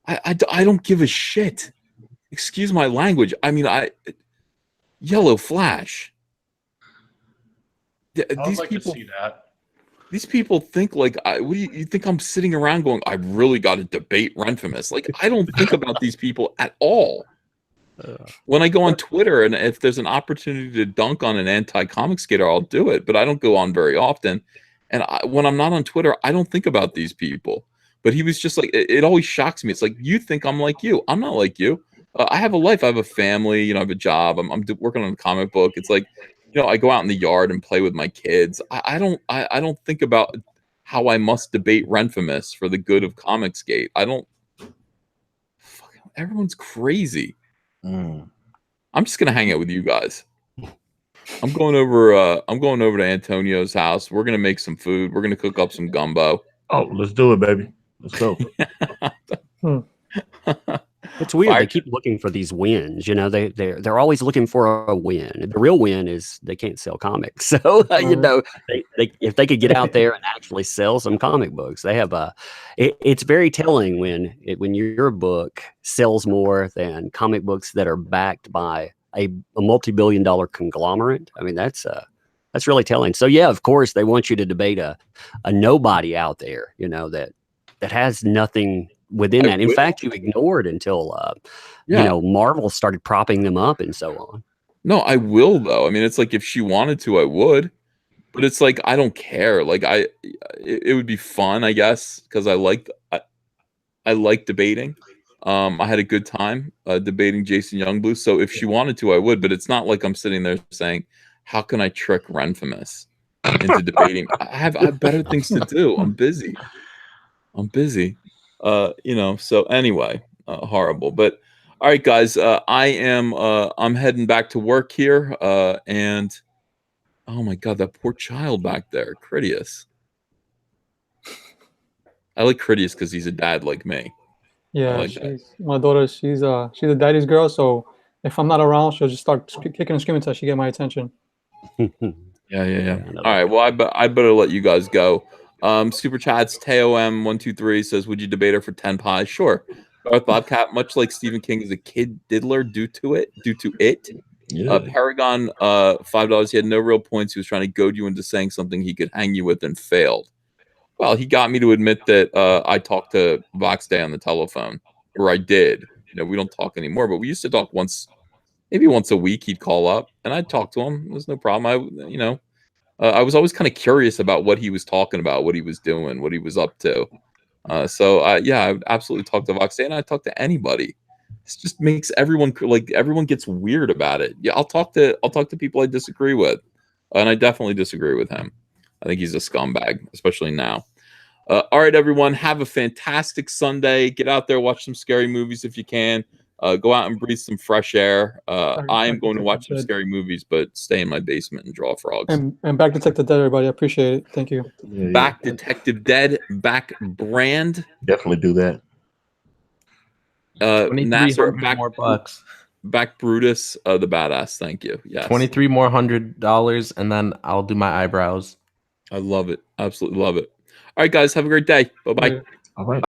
[SPEAKER 1] I don't give a shit. Excuse my language. I mean, Yellow Flash.
[SPEAKER 6] I'd like to see that.
[SPEAKER 1] These people think like, what do you think I'm sitting around going, I really got to debate Renfamous? Like, I don't think about these people at all. When I go on Twitter, and if there's an opportunity to dunk on an anti-comic skater, I'll do it. But I don't go on very often. And when I'm not on Twitter, I don't think about these people. But he was just like, it always shocks me. It's like, you think I'm like you. I'm not like you. I have a life. I have a family. I have a job. I'm working on a comic book. It's like, I go out in the yard and play with my kids. I don't think about how I must debate Renfamous for the good of Comicsgate. I don't. Everyone's crazy. I'm just gonna hang out with you guys. I'm going over to Antonio's house. We're gonna make some food. We're gonna cook up some gumbo.
[SPEAKER 5] Oh, let's do it, baby. Let's go.
[SPEAKER 3] It's weird.
[SPEAKER 1] Fire-
[SPEAKER 3] They keep looking for these wins. You know, they're always looking for a win. The real win is they can't sell comics. So you know, they if they could get out there and actually sell some comic books, they have a. It's very telling when your book sells more than comic books that are backed by a multi-billion-dollar conglomerate. I mean, that's really telling. So yeah, of course, they want you to debate a nobody out there. You know that has nothing within that. In fact, you ignored until you know, Marvel started propping them up and so on.
[SPEAKER 1] No, I will though. I mean, it's like if she wanted to, I would. But it's like I don't care. Like it would be fun, I guess, because I like debating. I had a good time debating Jason Youngblood. So if she wanted to, I would. But it's not like I'm sitting there saying, "How can I trick Renfamous into debating?" I have better things to do. I'm busy. You know. So anyway, horrible. But all right, guys. I'm heading back to work here. And oh my God, that poor child back there, Critias. I like Critias because he's a dad like me.
[SPEAKER 2] Yeah,
[SPEAKER 1] like that.
[SPEAKER 2] my daughter. She's a daddy's girl. So if I'm not around, she'll just start kicking and screaming until she get my attention.
[SPEAKER 1] Yeah. All right. Well, I better let you guys go. Super chats. TOM123 says, "Would you debate her for 10 pies?" Sure. Darth Bobcat, much like Stephen King is a kid diddler due to it.
[SPEAKER 5] Yeah.
[SPEAKER 1] Paragon, $5. He had no real points. He was trying to goad you into saying something he could hang you with and failed. Well, he got me to admit that I talked to Vox Day on the telephone, or I did. You know, we don't talk anymore, but we used to talk maybe once a week. He'd call up, and I'd talk to him. There's no problem. I was always kind of curious about what he was talking about, what he was doing, what he was up to. Yeah, I would absolutely talk to Vox Day, and I'd talk to anybody. This just makes everyone gets weird about it. Yeah, I'll talk to people I disagree with, and I definitely disagree with him. I think he's a scumbag, especially now. All right, everyone, have a fantastic Sunday. Get out there, watch some scary movies if you can. Go out and breathe some fresh air. I am going to watch some scary movies, but stay in my basement and draw frogs.
[SPEAKER 2] And back Detective Dead, everybody. I appreciate it. Thank you.
[SPEAKER 1] Back Detective Dead, back Brand.
[SPEAKER 5] Definitely do that.
[SPEAKER 1] Nasir,
[SPEAKER 4] more bucks.
[SPEAKER 1] Back Brutus, the badass. Thank you. Yes.
[SPEAKER 4] $23 more $100, and then I'll do my eyebrows.
[SPEAKER 1] I love it. Absolutely love it. All right, guys. Have a great day. Bye-bye.
[SPEAKER 2] Yeah.
[SPEAKER 5] All right.